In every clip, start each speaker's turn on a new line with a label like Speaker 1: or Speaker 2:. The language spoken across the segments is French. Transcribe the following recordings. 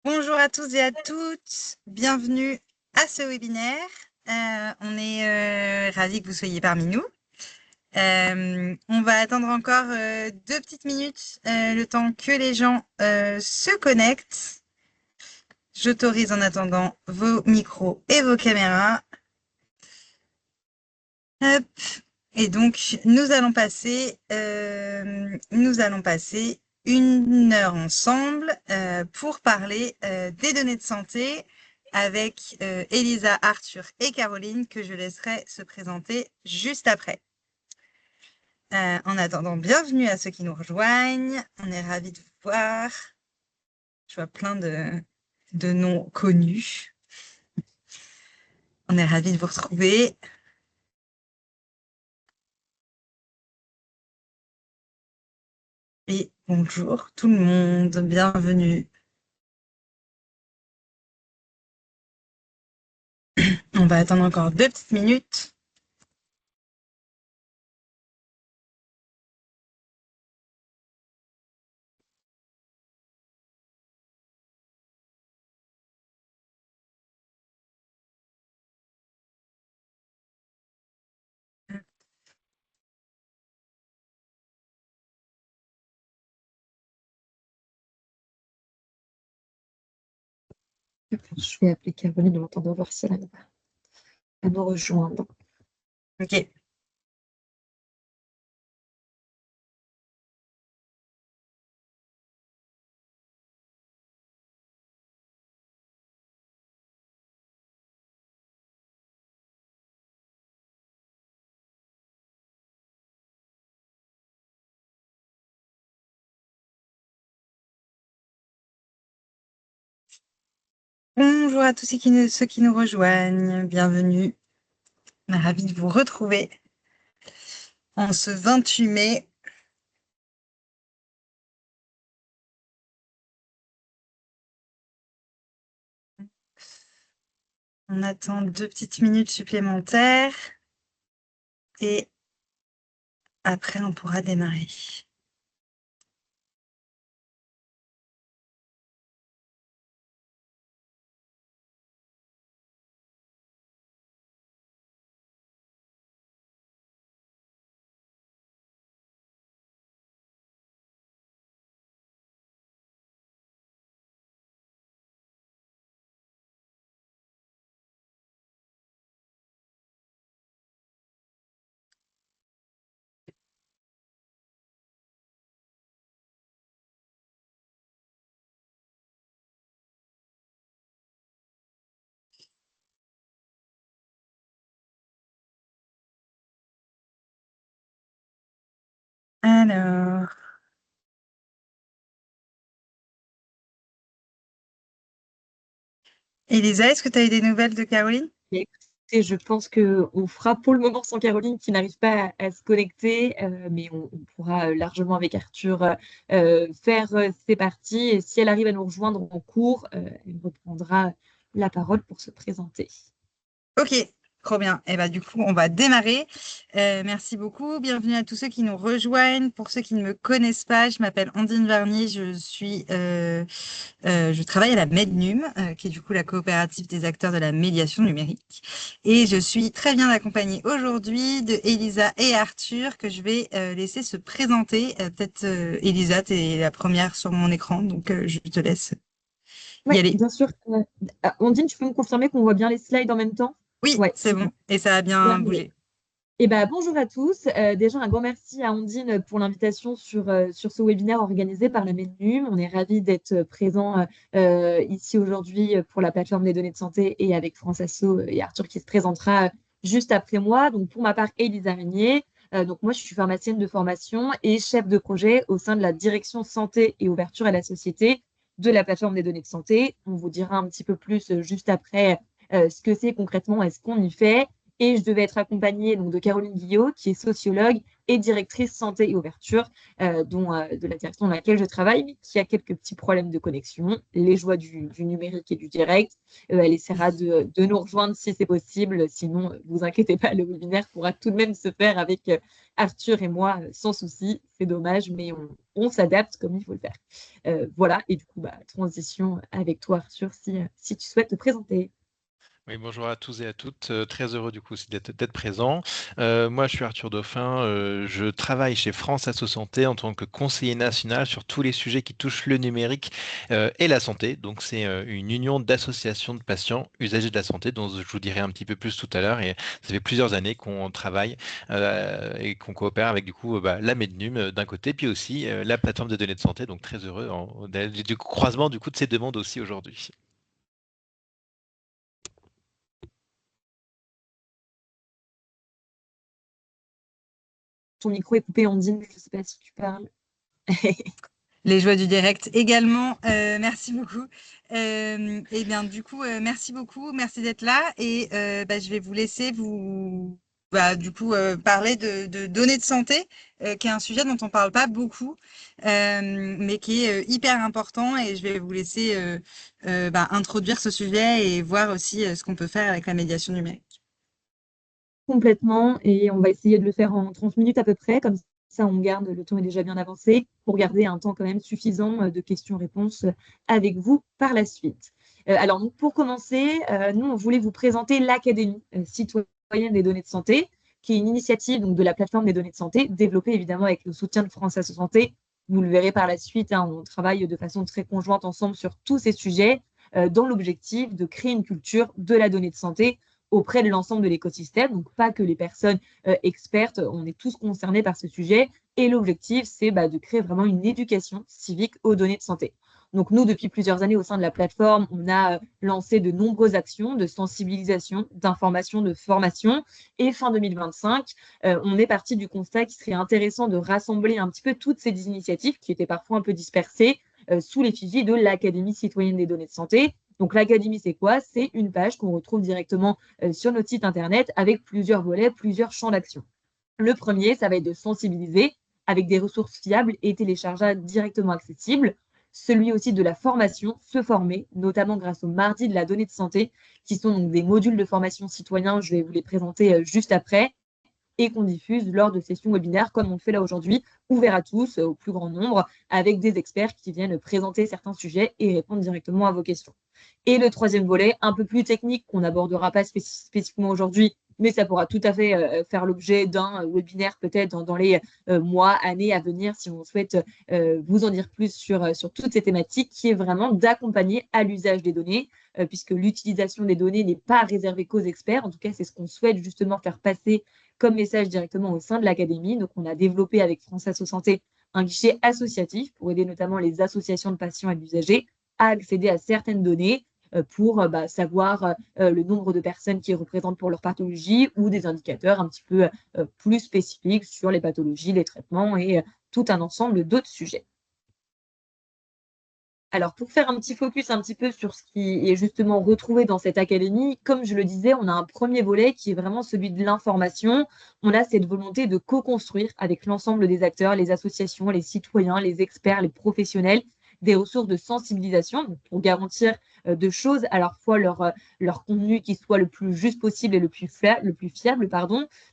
Speaker 1: Bonjour à tous et à toutes, bienvenue à ce webinaire. On est ravis que vous soyez parmi nous. On va attendre encore 2 petites minutes, le temps que les gens se connectent. J'autorise en attendant vos micros et vos caméras. Hop. Et donc, nous allons passer 1 heure ensemble pour parler des données de santé avec Elisa, Arthur et Caroline, que je laisserai se présenter juste après. En attendant, bienvenue à ceux qui nous rejoignent. On est ravis de vous voir. Je vois plein de noms connus. On est ravis de vous retrouver. Et bonjour tout le monde, bienvenue. On va attendre encore 2 petites minutes.
Speaker 2: Je vais appeler Caroline en attendant voir si elle arrive à nous rejoindre.
Speaker 1: Ok. Bonjour à tous ceux qui nous rejoignent. Bienvenue. On est ravis de vous retrouver en ce 28 mai. On attend 2 petites minutes supplémentaires et après on pourra démarrer. Alors, Elisa, est-ce que tu as eu des nouvelles de Caroline?
Speaker 2: Mais écoutez, je pense qu'on fera pour le moment sans Caroline qui n'arrive pas à se connecter, mais on pourra largement avec Arthur faire ses parties. Et si elle arrive à nous rejoindre en cours, elle reprendra la parole pour se présenter.
Speaker 1: Ok, trop bien. Et bah, du coup, on va démarrer. Merci beaucoup. Bienvenue à tous ceux qui nous rejoignent. Pour ceux qui ne me connaissent pas, je m'appelle Andine Varnier. Je travaille à la Mednum, qui est du coup la coopérative des acteurs de la médiation numérique. Et je suis très bien accompagnée aujourd'hui de Elisa et Arthur, que je vais laisser se présenter. Peut-être, Elisa, tu es la première sur mon écran, donc je te laisse
Speaker 2: Oui,
Speaker 1: y aller.
Speaker 2: bien sûr. Ondine, tu peux me confirmer qu'on voit bien les slides en même temps?
Speaker 1: Oui,
Speaker 2: Ouais,
Speaker 1: c'est bon.
Speaker 2: super.
Speaker 1: Et ça a bien
Speaker 2: Terminé.
Speaker 1: bougé.
Speaker 2: Eh ben, bonjour à tous. Déjà, un grand merci à Ondine pour l'invitation sur ce webinaire organisé par la MEDNUM. On est ravis d'être présent ici aujourd'hui pour la plateforme des données de santé et avec France Asso et Arthur qui se présentera juste après moi. Donc, pour ma part, Élisa Régnier. Donc, moi, je suis pharmacienne de formation et chef de projet au sein de la direction santé et ouverture à la société de la plateforme des données de santé. On vous dira un petit peu plus juste après ce que c'est concrètement et ce qu'on y fait. Et je devais être accompagnée donc, de Caroline Guillot, qui est sociologue et directrice santé et ouverture de la direction dans laquelle je travaille, mais qui a quelques petits problèmes de connexion, les joies du numérique et du direct. Elle essaiera de nous rejoindre si c'est possible. Sinon, vous inquiétez pas, le webinaire pourra tout de même se faire avec Arthur et moi sans souci. C'est dommage, mais on s'adapte comme il faut le faire. Voilà, et du coup, transition avec toi, Arthur, si tu souhaites te présenter.
Speaker 3: Oui, bonjour à tous et à toutes. Très heureux du coup aussi d'être présent. Moi, je suis Arthur Dauphin. Je travaille chez France Asso Santé en tant que conseiller national sur tous les sujets qui touchent le numérique et la santé. Donc, c'est une union d'associations de patients usagers de la santé dont je vous dirai un petit peu plus tout à l'heure. Et ça fait plusieurs années qu'on travaille et qu'on coopère avec du coup la Mednum d'un côté, puis aussi la plateforme de données de santé. Donc, très heureux du croisement du coup de ces deux mondes aussi aujourd'hui.
Speaker 2: Ton micro est coupé, Ondine, je ne sais pas si tu parles.
Speaker 1: Les joies du direct également. Merci beaucoup. Et bien, du coup, merci beaucoup. Merci d'être là. Et je vais vous laisser parler de données de santé, qui est un sujet dont on parle pas beaucoup, mais qui est hyper important. Et je vais vous laisser introduire ce sujet et voir aussi ce qu'on peut faire avec la médiation numérique.
Speaker 2: Complètement, et on va essayer de le faire en 30 minutes à peu près, comme ça on garde, le temps est déjà bien avancé, pour garder un temps quand même suffisant de questions-réponses avec vous par la suite. Alors, donc, pour commencer, nous, on voulait vous présenter l'Académie citoyenne des données de santé, qui est une initiative donc, de la plateforme des données de santé, développée évidemment avec le soutien de France Asso Santé. Vous le verrez par la suite, hein, on travaille de façon très conjointe ensemble sur tous ces sujets, dans l'objectif de créer une culture de la donnée de santé auprès de l'ensemble de l'écosystème, donc pas que les personnes expertes, on est tous concernés par ce sujet. Et l'objectif, c'est de créer vraiment une éducation civique aux données de santé. Donc nous, depuis plusieurs années au sein de la plateforme, on a lancé de nombreuses actions de sensibilisation, d'information, de formation. Et fin 2025, on est parti du constat qu'il serait intéressant de rassembler un petit peu toutes ces initiatives qui étaient parfois un peu dispersées sous l'effigie de l'Académie citoyenne des données de santé. Donc l'Académie, c'est quoi? C'est une page qu'on retrouve directement sur notre site internet avec plusieurs volets, plusieurs champs d'action. Le premier, ça va être de sensibiliser avec des ressources fiables et téléchargeables directement accessibles. Celui aussi de la formation, se former, notamment grâce au mardi de la donnée de santé, qui sont donc des modules de formation citoyens. Je vais vous les présenter juste après et qu'on diffuse lors de sessions webinaires comme on le fait là aujourd'hui, ouvert à tous, au plus grand nombre, avec des experts qui viennent présenter certains sujets et répondre directement à vos questions. Et le troisième volet, un peu plus technique, qu'on n'abordera pas spécifiquement aujourd'hui, mais ça pourra tout à fait faire l'objet d'un webinaire peut-être dans les mois, années à venir, si on souhaite vous en dire plus sur toutes ces thématiques, qui est vraiment d'accompagner à l'usage des données, puisque l'utilisation des données n'est pas réservée qu'aux experts. En tout cas, c'est ce qu'on souhaite justement faire passer comme message directement au sein de l'académie. Donc, on a développé avec France Asso Santé un guichet associatif pour aider notamment les associations de patients et d'usagers à accéder à certaines données pour savoir le nombre de personnes qui représentent pour leur pathologie ou des indicateurs un petit peu plus spécifiques sur les pathologies, les traitements et tout un ensemble d'autres sujets. Alors, pour faire un petit focus un petit peu sur ce qui est justement retrouvé dans cette académie, comme je le disais, on a un premier volet qui est vraiment celui de l'information. On a cette volonté de co-construire avec l'ensemble des acteurs, les associations, les citoyens, les experts, les professionnels, des ressources de sensibilisation pour garantir de choses, à la fois leur contenu qui soit le plus juste possible et le plus fiable,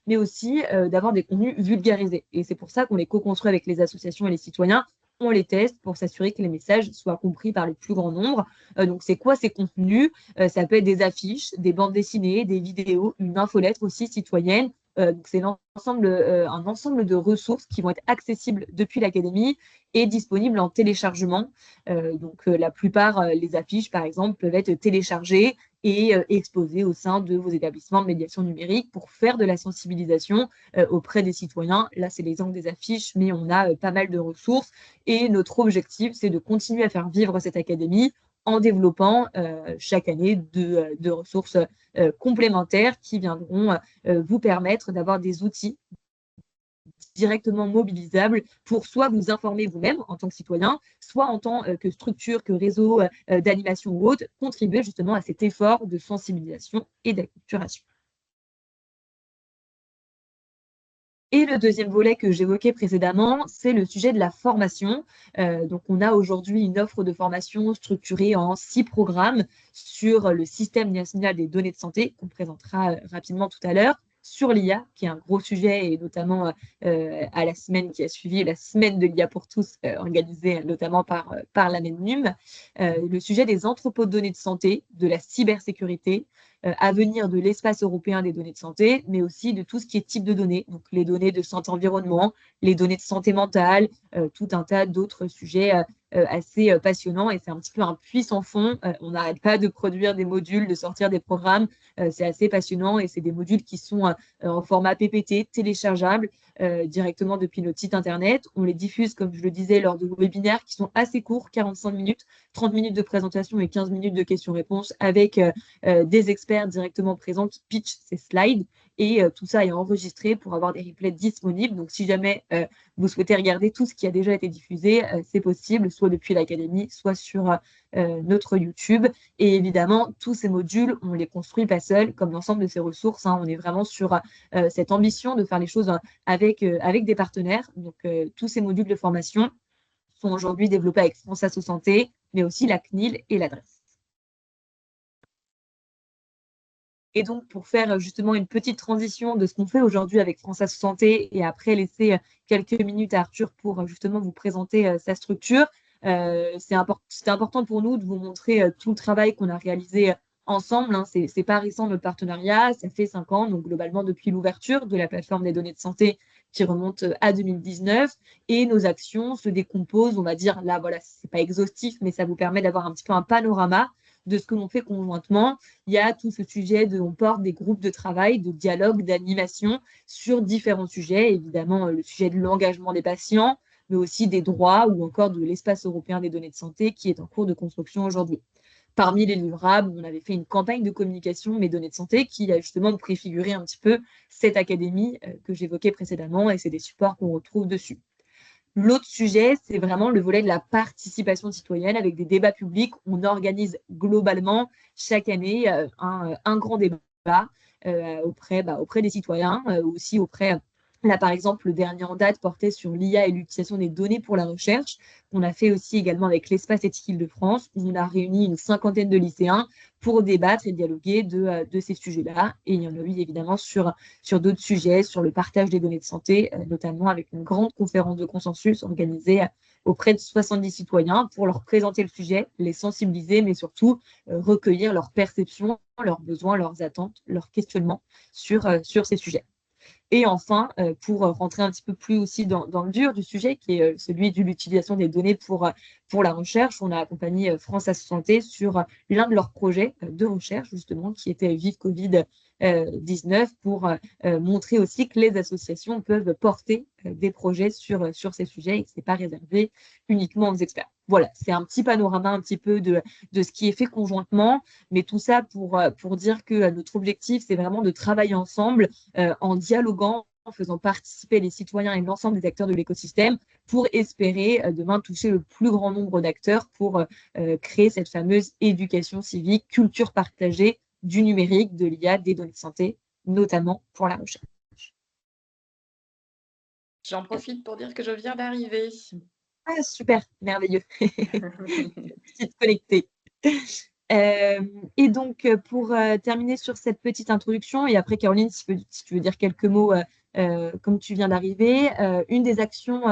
Speaker 2: mais aussi d'avoir des contenus vulgarisés. Et c'est pour ça qu'on les co-construit avec les associations et les citoyens. On les teste pour s'assurer que les messages soient compris par le plus grand nombre. Donc, c'est quoi ces contenus? Ça peut être des affiches, des bandes dessinées, des vidéos, une infolettre aussi citoyenne. Donc, c'est un ensemble de ressources qui vont être accessibles depuis l'académie et disponibles en téléchargement. La plupart, les affiches, par exemple, peuvent être téléchargées et exposées au sein de vos établissements de médiation numérique pour faire de la sensibilisation auprès des citoyens. Là, c'est l'exemple des affiches, mais on a pas mal de ressources. Et notre objectif, c'est de continuer à faire vivre cette académie en développant chaque année de ressources complémentaires qui viendront vous permettre d'avoir des outils directement mobilisables pour soit vous informer vous-même en tant que citoyen, soit en tant que structure, que réseau d'animation ou autre, contribuer justement à cet effort de sensibilisation et d'acculturation. Et le deuxième volet que j'évoquais précédemment, c'est le sujet de la formation. Donc, on a aujourd'hui une offre de formation structurée en 6 programmes sur le système national des données de santé, qu'on présentera rapidement tout à l'heure, sur l'IA, qui est un gros sujet, et notamment à la semaine qui a suivi, la semaine de l'IA pour tous, organisée notamment par la MENNUM, le sujet des entrepôts de données de santé, de la cybersécurité, à venir de l'espace européen des données de santé, mais aussi de tout ce qui est type de données, donc les données de santé environnement, les données de santé mentale, tout un tas d'autres sujets assez passionnants. Et c'est un petit peu un puits sans fond. On n'arrête pas de produire des modules, de sortir des programmes. C'est assez passionnant et c'est des modules qui sont en format PPT, téléchargeable directement depuis notre site internet. On les diffuse, comme je le disais, lors de webinaires qui sont assez courts, 45 minutes, 30 minutes de présentation et 15 minutes de questions-réponses avec des experts directement présents qui pitchent ces slides. Et tout ça est enregistré pour avoir des replays disponibles. Donc, si jamais vous souhaitez regarder tout ce qui a déjà été diffusé, c'est possible, soit depuis l'académie, soit sur notre YouTube. Et évidemment, tous ces modules, on les construit pas seuls, comme l'ensemble de ces ressources. On est vraiment sur cette ambition de faire les choses avec des partenaires. Donc, tous ces modules de formation sont aujourd'hui développés avec France Asso Santé, mais aussi la CNIL et l'adresse. Et donc, pour faire justement une petite transition de ce qu'on fait aujourd'hui avec France Asso Santé et après laisser quelques minutes à Arthur pour justement vous présenter sa structure, c'était important pour nous de vous montrer tout le travail qu'on a réalisé ensemble. C'est pas récent notre partenariat, ça fait 5 ans, donc globalement depuis l'ouverture de la plateforme des données de santé qui remonte à 2019. Et nos actions se décomposent, on va dire, là, voilà, c'est pas exhaustif, mais ça vous permet d'avoir un petit peu un panorama de ce que l'on fait conjointement. Il y a tout ce sujet on porte des groupes de travail, de dialogue, d'animation sur différents sujets, évidemment le sujet de l'engagement des patients, mais aussi des droits ou encore de l'espace européen des données de santé qui est en cours de construction aujourd'hui. Parmi les livrables, on avait fait une campagne de communication Mes données de santé qui a justement préfiguré un petit peu cette académie que j'évoquais précédemment et c'est des supports qu'on retrouve dessus. L'autre sujet, c'est vraiment le volet de la participation citoyenne avec des débats publics. On organise globalement chaque année un grand débat auprès des citoyens, aussi auprès, là par exemple, le dernier en date portait sur l'IA et l'utilisation des données pour la recherche. On a fait aussi également avec l'Espace éthique Île-de-France, où on a réuni une 50aine de lycéens pour débattre et dialoguer de ces sujets-là. Et il y en a eu évidemment sur d'autres sujets, sur le partage des données de santé, notamment avec une grande conférence de consensus organisée auprès de 70 citoyens pour leur présenter le sujet, les sensibiliser, mais surtout recueillir leurs perceptions, leurs besoins, leurs attentes, leurs questionnements sur ces sujets. Et enfin, pour rentrer un petit peu plus aussi dans le dur du sujet, qui est celui de l'utilisation des données pour la recherche, on a accompagné France Asso Santé sur l'un de leurs projets de recherche, justement, qui était Vive Covid-19, pour montrer aussi que les associations peuvent porter des projets sur ces sujets et que ce n'est pas réservé uniquement aux experts. Voilà, c'est un petit panorama un petit peu de ce qui est fait conjointement, mais tout ça pour dire que notre objectif, c'est vraiment de travailler ensemble en dialoguant, en faisant participer les citoyens et l'ensemble des acteurs de l'écosystème pour espérer demain toucher le plus grand nombre d'acteurs pour créer cette fameuse éducation civique, culture partagée du numérique, de l'IA, des données de santé, notamment pour la recherche.
Speaker 4: J'en profite pour dire que je viens d'arriver.
Speaker 2: Ah, super, merveilleux. Petite connectée. Et donc, pour terminer sur cette petite introduction, et après, Caroline, si tu veux dire quelques mots, comme tu viens d'arriver, une des actions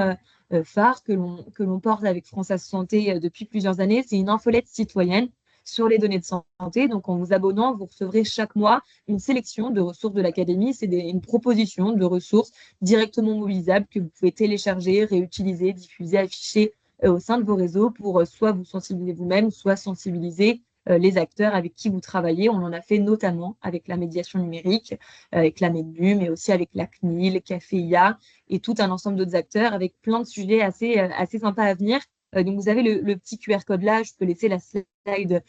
Speaker 2: phares que l'on porte avec France Asso Santé depuis plusieurs années, c'est une infolette citoyenne sur les données de santé. Donc, en vous abonnant, vous recevrez chaque mois une sélection de ressources de l'Académie. C'est une proposition de ressources directement mobilisables que vous pouvez télécharger, réutiliser, diffuser, afficher au sein de vos réseaux pour soit vous sensibiliser vous-même, soit sensibiliser les acteurs avec qui vous travaillez. On en a fait notamment avec la médiation numérique, avec la MENU, mais aussi avec la CNIL, CAFEIA et tout un ensemble d'autres acteurs avec plein de sujets assez sympas à venir. Donc, vous avez le petit QR code là. Je peux laisser la slide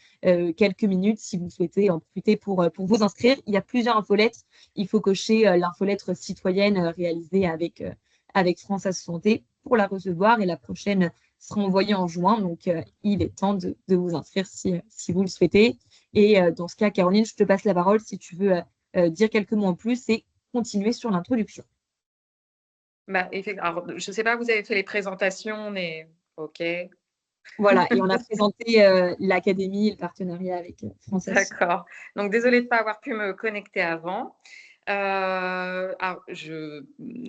Speaker 2: quelques minutes si vous souhaitez en profiter pour vous inscrire. Il y a plusieurs infolettes. Il faut cocher l'infolettre citoyenne réalisée avec France Asso Santé pour la recevoir et la prochaine sera envoyée en juin. Donc, il est temps de vous inscrire si vous le souhaitez. Et dans ce cas, Caroline, je te passe la parole si tu veux dire quelques mots en plus et continuer sur l'introduction.
Speaker 4: Alors, je ne sais pas, vous avez fait les présentations, mais OK,
Speaker 2: Voilà, et on a présenté l'académie et le partenariat avec France Asso.
Speaker 4: d'accord. Donc désolée de ne pas avoir pu me connecter avant. Alors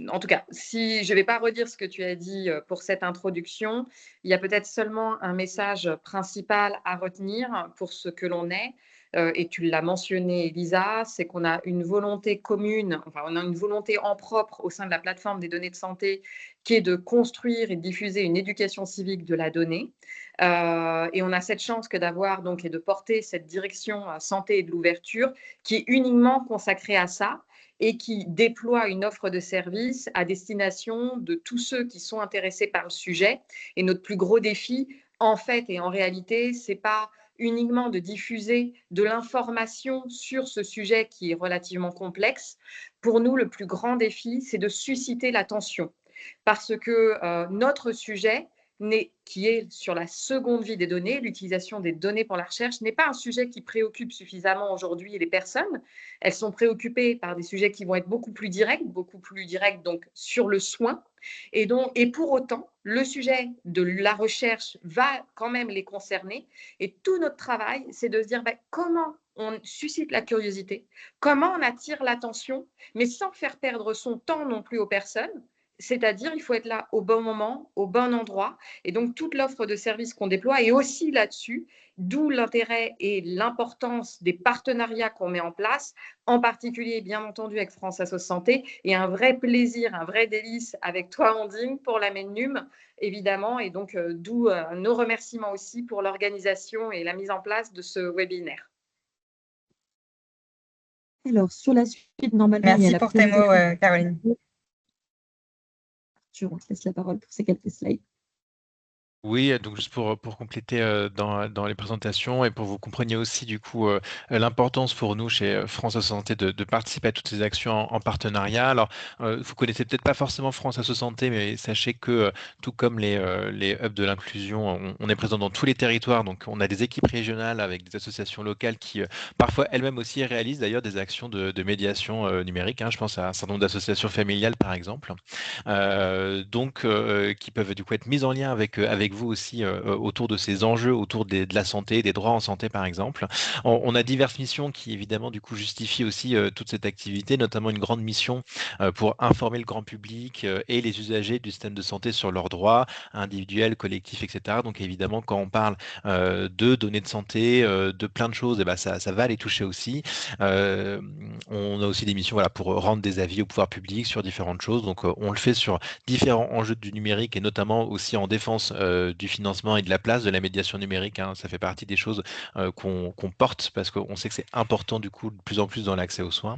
Speaker 4: en tout cas, si je ne vais pas redire ce que tu as dit, pour cette introduction, il y a peut-être seulement un message principal à retenir pour ce que l'on est, et tu l'as mentionné Elisa, c'est qu'on a une volonté commune, enfin on a une volonté en propre au sein de la plateforme des données de santé qui est de construire et de diffuser une éducation civique de la donnée. Et on a cette chance que d'avoir donc et de porter cette direction santé et de l'ouverture qui est uniquement consacrée à ça et qui déploie une offre de services à destination de tous ceux qui sont intéressés par le sujet. Et notre plus gros défi, en fait et en réalité, c'est pas uniquement de diffuser de l'information sur ce sujet qui est relativement complexe. Pour nous, le plus grand défi, c'est de susciter l'attention. Parce que notre sujet, qui est sur la seconde vie des données, l'utilisation des données pour la recherche, n'est pas un sujet qui préoccupe suffisamment aujourd'hui les personnes. Elles sont préoccupées par des sujets qui vont être beaucoup plus directs donc sur le soin. Et pour autant, le sujet de la recherche va quand même les concerner. Et tout notre travail, c'est de se dire comment on suscite la curiosité, comment on attire l'attention, mais sans faire perdre son temps non plus aux personnes. C'est-à-dire, il faut être là au bon moment, au bon endroit. Et donc, toute l'offre de services qu'on déploie est aussi là-dessus, d'où l'intérêt et l'importance des partenariats qu'on met en place, en particulier, bien entendu, avec France Asso Santé, et un vrai plaisir, un vrai délice avec toi, Ondine, pour la MENUM, évidemment. Et donc, d'où nos remerciements aussi pour l'organisation et la mise en place de ce webinaire.
Speaker 2: Alors, sur la suite, normalement, il y a
Speaker 1: Merci
Speaker 2: la
Speaker 1: pour tes mots,
Speaker 2: présentation.
Speaker 1: Caroline.
Speaker 2: Arthur, on te laisse la parole pour ces quelques slides.
Speaker 3: Oui, donc juste pour compléter dans les présentations et pour que vous compreniez aussi du coup l'importance pour nous chez France Asso Santé de participer à toutes ces actions en partenariat. Alors, vous connaissez peut-être pas forcément France Asso Santé, mais sachez que tout comme les hubs de l'inclusion, on est présent dans tous les territoires. Donc, on a des équipes régionales avec des associations locales qui parfois elles-mêmes aussi réalisent d'ailleurs des actions de médiation numérique. Hein. Je pense à un certain nombre d'associations familiales par exemple, qui peuvent du coup être mises en lien avec vous aussi autour de ces enjeux, autour de la santé, des droits en santé par exemple. On a diverses missions qui évidemment du coup justifient aussi toute cette activité, notamment une grande mission pour informer le grand public et les usagers du système de santé sur leurs droits individuels, collectifs, etc. Donc évidemment quand on parle de données de santé, de plein de choses, et ben ça va les toucher aussi. On a aussi des missions voilà, pour rendre des avis au pouvoir public sur différentes choses. Donc on le fait sur différents enjeux du numérique et notamment aussi en défense du financement et de la place de la médiation numérique. Hein. Ça fait partie des choses qu'on porte parce qu'on sait que c'est important du coup de plus en plus dans l'accès aux soins.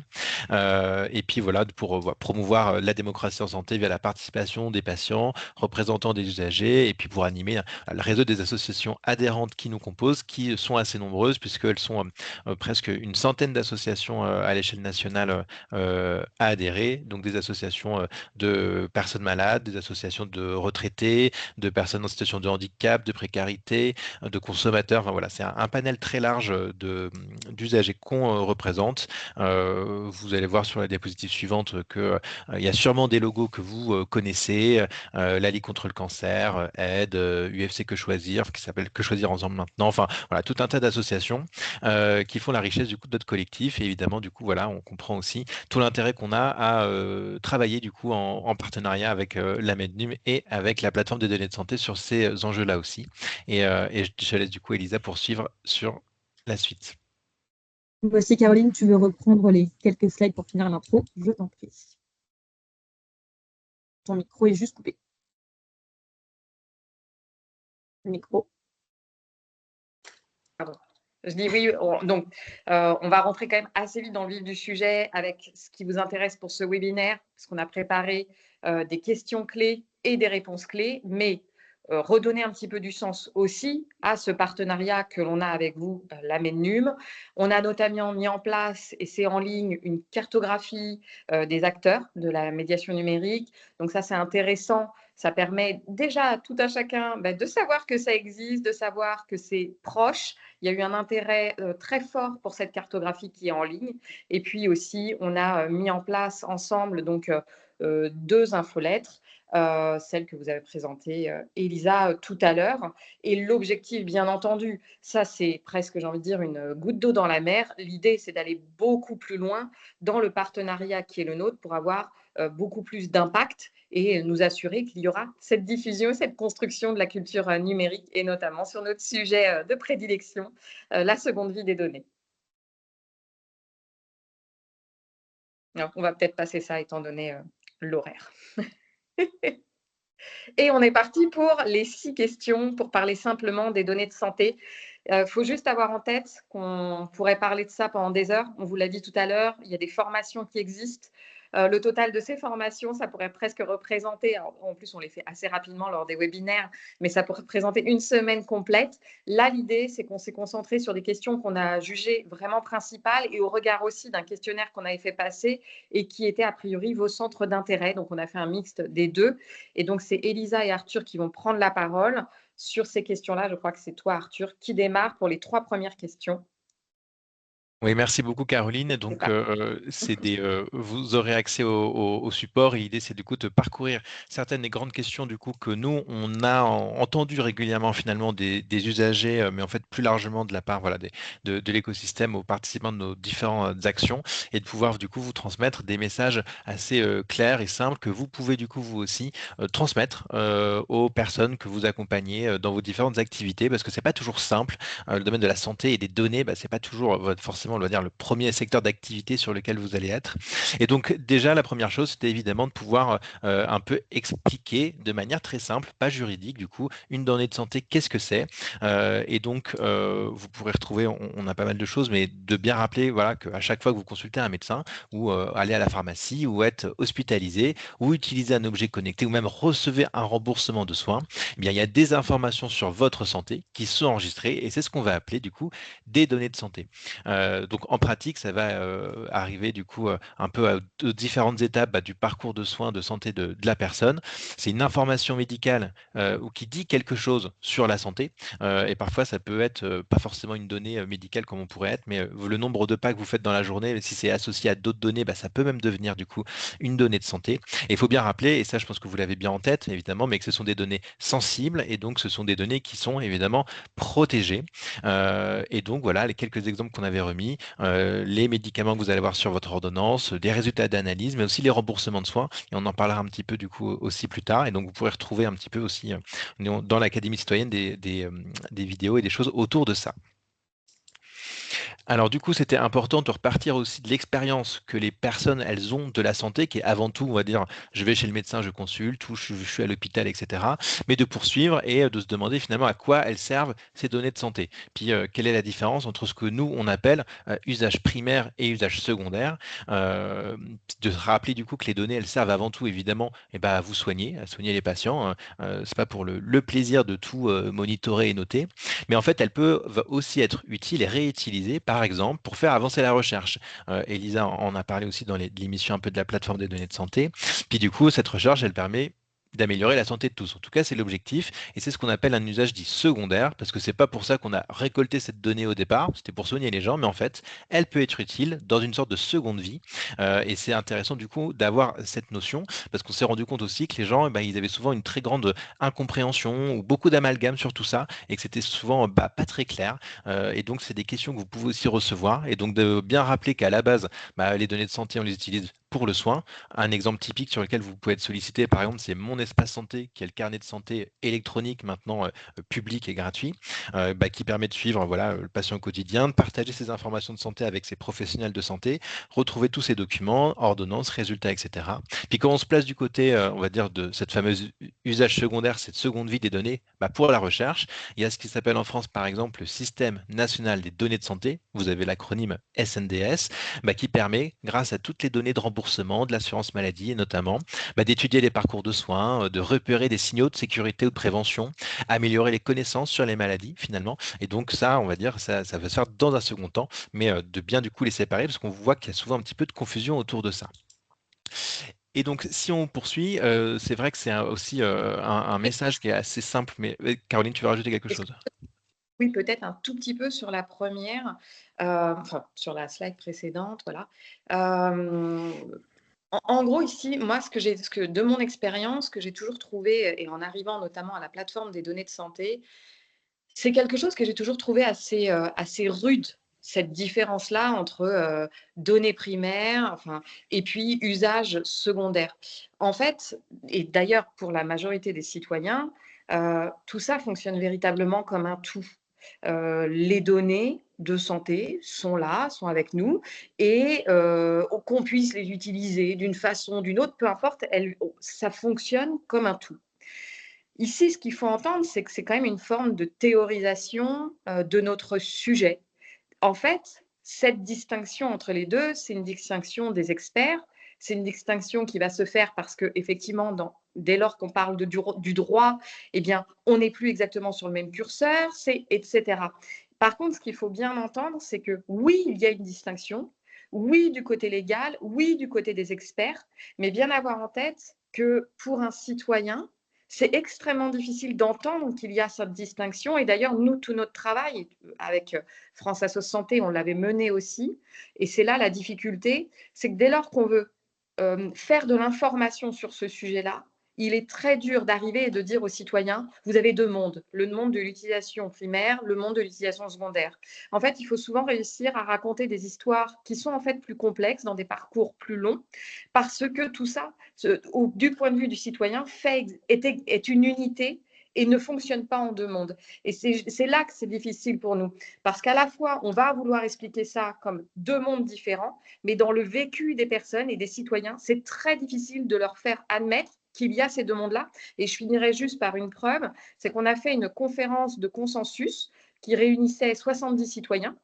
Speaker 3: Et puis voilà, pour promouvoir la démocratie en santé via la participation des patients, représentants des usagers et puis pour animer le réseau des associations adhérentes qui nous composent, qui sont assez nombreuses puisqu'elles sont presque une centaine d'associations à l'échelle nationale à adhérer, donc des associations de personnes malades, des associations de retraités, de personnes en situation de handicap, de précarité, de consommateurs. Enfin, voilà, c'est un panel très large d'usagers qu'on représente. Vous allez voir sur la diapositive suivante que il y a sûrement des logos que vous connaissez, la Ligue contre le cancer, AIDE, UFC Que Choisir, qui s'appelle Que Choisir Ensemble maintenant. Enfin, voilà, tout un tas d'associations qui font la richesse du coup de notre collectif. Et évidemment, du coup, voilà, on comprend aussi tout l'intérêt qu'on a à travailler du coup en partenariat avec la MEDNUM et avec la plateforme des données de santé sur ces enjeux-là aussi. Et je laisse du coup Elisa poursuivre sur la suite.
Speaker 2: Voici Caroline, tu veux reprendre les quelques slides pour finir l'intro? Je t'en prie. Ton micro est juste coupé. Le micro.
Speaker 4: Pardon. Je dis oui, donc on va rentrer quand même assez vite dans le vif du sujet avec ce qui vous intéresse pour ce webinaire, parce qu'on a préparé des questions clés et des réponses clés, mais redonner un petit peu du sens aussi à ce partenariat que l'on a avec vous, la MENUM. On a notamment mis en place, et c'est en ligne, une cartographie des acteurs de la médiation numérique. Donc ça, c'est intéressant. Ça permet déjà à tout un chacun de savoir que ça existe, de savoir que c'est proche. Il y a eu un intérêt très fort pour cette cartographie qui est en ligne. Et puis aussi, on a mis en place ensemble donc 2 infolettres, celle que vous avez présentée, Elisa, tout à l'heure. Et l'objectif, bien entendu, ça c'est presque, j'ai envie de dire, une goutte d'eau dans la mer. L'idée, c'est d'aller beaucoup plus loin dans le partenariat qui est le nôtre pour avoir beaucoup plus d'impact et nous assurer qu'il y aura cette diffusion, cette construction de la culture numérique et notamment sur notre sujet de prédilection, la seconde vie des données. Alors, on va peut-être passer ça étant donné l'horaire. Et on est parti pour les 6 questions pour parler simplement des données de santé. Il faut juste avoir en tête qu'on pourrait parler de ça pendant des heures. On vous l'a dit tout à l'heure, il y a des formations qui existent. Le total de ces formations, ça pourrait presque représenter, en plus on les fait assez rapidement lors des webinaires, mais ça pourrait représenter une semaine complète. Là, l'idée, c'est qu'on s'est concentré sur des questions qu'on a jugées vraiment principales et au regard aussi d'un questionnaire qu'on avait fait passer et qui était a priori vos centres d'intérêt. Donc, on a fait un mixte des deux. Et donc, c'est Elisa et Arthur qui vont prendre la parole sur ces questions-là. Je crois que c'est toi, Arthur, qui démarre pour les 3 premières questions.
Speaker 3: Oui, merci beaucoup Caroline. Donc, vous aurez accès au support et l'idée, c'est du coup de parcourir certaines des grandes questions du coup que nous, on a entendu régulièrement finalement des usagers, mais en fait plus largement de la part de l'écosystème aux participants de nos différentes actions et de pouvoir du coup vous transmettre des messages assez clairs et simples que vous pouvez du coup vous aussi transmettre aux personnes que vous accompagnez dans vos différentes activités parce que c'est pas toujours simple. Le domaine de la santé et des données, c'est pas toujours forcément, on va dire, le premier secteur d'activité sur lequel vous allez être. Et donc, déjà, la première chose, c'était évidemment de pouvoir un peu expliquer de manière très simple, pas juridique, du coup, une donnée de santé, qu'est-ce que c'est. Et donc, vous pourrez retrouver, on a pas mal de choses, mais de bien rappeler voilà, qu'à chaque fois que vous consultez un médecin ou aller à la pharmacie ou être hospitalisé ou utiliser un objet connecté ou même recevez un remboursement de soins, eh bien, il y a des informations sur votre santé qui sont enregistrées et c'est ce qu'on va appeler du coup des données de santé. Donc en pratique, ça va arriver du coup un peu à différentes étapes du parcours de soins de santé de la personne. C'est une information médicale ou qui dit quelque chose sur la santé et parfois ça peut être pas forcément une donnée médicale comme on pourrait être, mais le nombre de pas que vous faites dans la journée, si c'est associé à d'autres données, ça peut même devenir du coup une donnée de santé. Et il faut bien rappeler, et ça je pense que vous l'avez bien en tête évidemment, mais que ce sont des données sensibles et donc ce sont des données qui sont évidemment protégées. Et donc voilà les quelques exemples qu'on avait remis, les médicaments que vous allez avoir sur votre ordonnance, des résultats d'analyse, mais aussi les remboursements de soins. Et on en parlera un petit peu du coup aussi plus tard. Et donc vous pourrez retrouver un petit peu aussi dans l'Académie citoyenne des vidéos et des choses autour de ça. Alors du coup, c'était important de repartir aussi de l'expérience que les personnes, elles ont de la santé, qui est avant tout, on va dire, je vais chez le médecin, je consulte, ou je suis à l'hôpital, etc. Mais de poursuivre et de se demander finalement à quoi elles servent ces données de santé. Puis quelle est la différence entre ce que nous, on appelle usage primaire et usage secondaire. De se rappeler du coup que les données, elles servent avant tout, évidemment, à vous soigner, à soigner les patients. C'est pas pour le plaisir de tout monitorer et noter, mais en fait, elle peut aussi être utile et réutilisée, par exemple, pour faire avancer la recherche. Elisa en a parlé aussi dans l'émission un peu de la plateforme des données de santé. Puis du coup, cette recherche, elle permet d'améliorer la santé de tous. En tout cas, c'est l'objectif et c'est ce qu'on appelle un usage dit secondaire parce que c'est pas pour ça qu'on a récolté cette donnée au départ, c'était pour soigner les gens, mais en fait, elle peut être utile dans une sorte de seconde vie et c'est intéressant du coup d'avoir cette notion parce qu'on s'est rendu compte aussi que les gens, ils avaient souvent une très grande incompréhension ou beaucoup d'amalgame sur tout ça et que c'était souvent pas très clair et donc c'est des questions que vous pouvez aussi recevoir et donc de bien rappeler qu'à la base, les données de santé, on les utilise pour le soin. Un exemple typique sur lequel vous pouvez être sollicité, par exemple, c'est Mon Espace Santé, qui est le carnet de santé électronique maintenant public et gratuit, qui permet de suivre le patient au quotidien, de partager ses informations de santé avec ses professionnels de santé, retrouver tous ses documents, ordonnances, résultats, etc. Puis quand on se place du côté, on va dire, de cette fameuse usage secondaire, cette seconde vie des données, pour la recherche, il y a ce qui s'appelle en France, par exemple, le Système national des données de santé. Vous avez l'acronyme SNDS, qui permet, grâce à toutes les données de remboursement, de l'assurance maladie et notamment d'étudier les parcours de soins, de repérer des signaux de sécurité ou de prévention, améliorer les connaissances sur les maladies finalement. Et donc ça, on va dire, ça va se faire dans un second temps, mais de bien du coup les séparer parce qu'on voit qu'il y a souvent un petit peu de confusion autour de ça. Et donc, si on poursuit, c'est vrai que c'est aussi un message qui est assez simple, mais Caroline, tu veux rajouter quelque chose?
Speaker 4: Oui, peut-être un tout petit peu sur la première, sur la slide précédente, voilà. En gros, ici, moi, de mon expérience, ce que j'ai toujours trouvé, et en arrivant notamment à la plateforme des données de santé, c'est quelque chose que j'ai toujours trouvé assez rude, cette différence-là entre données primaires, enfin, et puis usage secondaire. En fait, et d'ailleurs pour la majorité des citoyens, tout ça fonctionne véritablement comme un tout. Les données de santé sont là, sont avec nous, et qu'on puisse les utiliser d'une façon, d'une autre, peu importe, ça fonctionne comme un tout. Ici, ce qu'il faut entendre, c'est que c'est quand même une forme de théorisation de notre sujet. En fait, cette distinction entre les deux, c'est une distinction des experts, c'est une distinction qui va se faire parce que, effectivement, dès lors qu'on parle du droit, eh bien, on n'est plus exactement sur le même curseur, etc. Par contre, ce qu'il faut bien entendre, c'est que oui, il y a une distinction, oui, du côté légal, oui, du côté des experts, mais bien avoir en tête que pour un citoyen, c'est extrêmement difficile d'entendre qu'il y a cette distinction. Et d'ailleurs, nous, tout notre travail avec France Asso Santé, on l'avait mené aussi. Et c'est là la difficulté, c'est que dès lors qu'on veut faire de l'information sur ce sujet-là, il est très dur d'arriver et de dire aux citoyens, vous avez deux mondes, le monde de l'utilisation primaire, le monde de l'utilisation secondaire. En fait, il faut souvent réussir à raconter des histoires qui sont en fait plus complexes, dans des parcours plus longs, parce que tout ça, du point de vue du citoyen, est une unité et ne fonctionne pas en deux mondes. Et c'est là que c'est difficile pour nous, parce qu'à la fois, on va vouloir expliquer ça comme deux mondes différents, mais dans le vécu des personnes et des citoyens, c'est très difficile de leur faire admettre qu'il y a ces deux mondes-là. Et je finirai juste par une preuve, c'est qu'on a fait une conférence de consensus qui réunissait 70 citoyens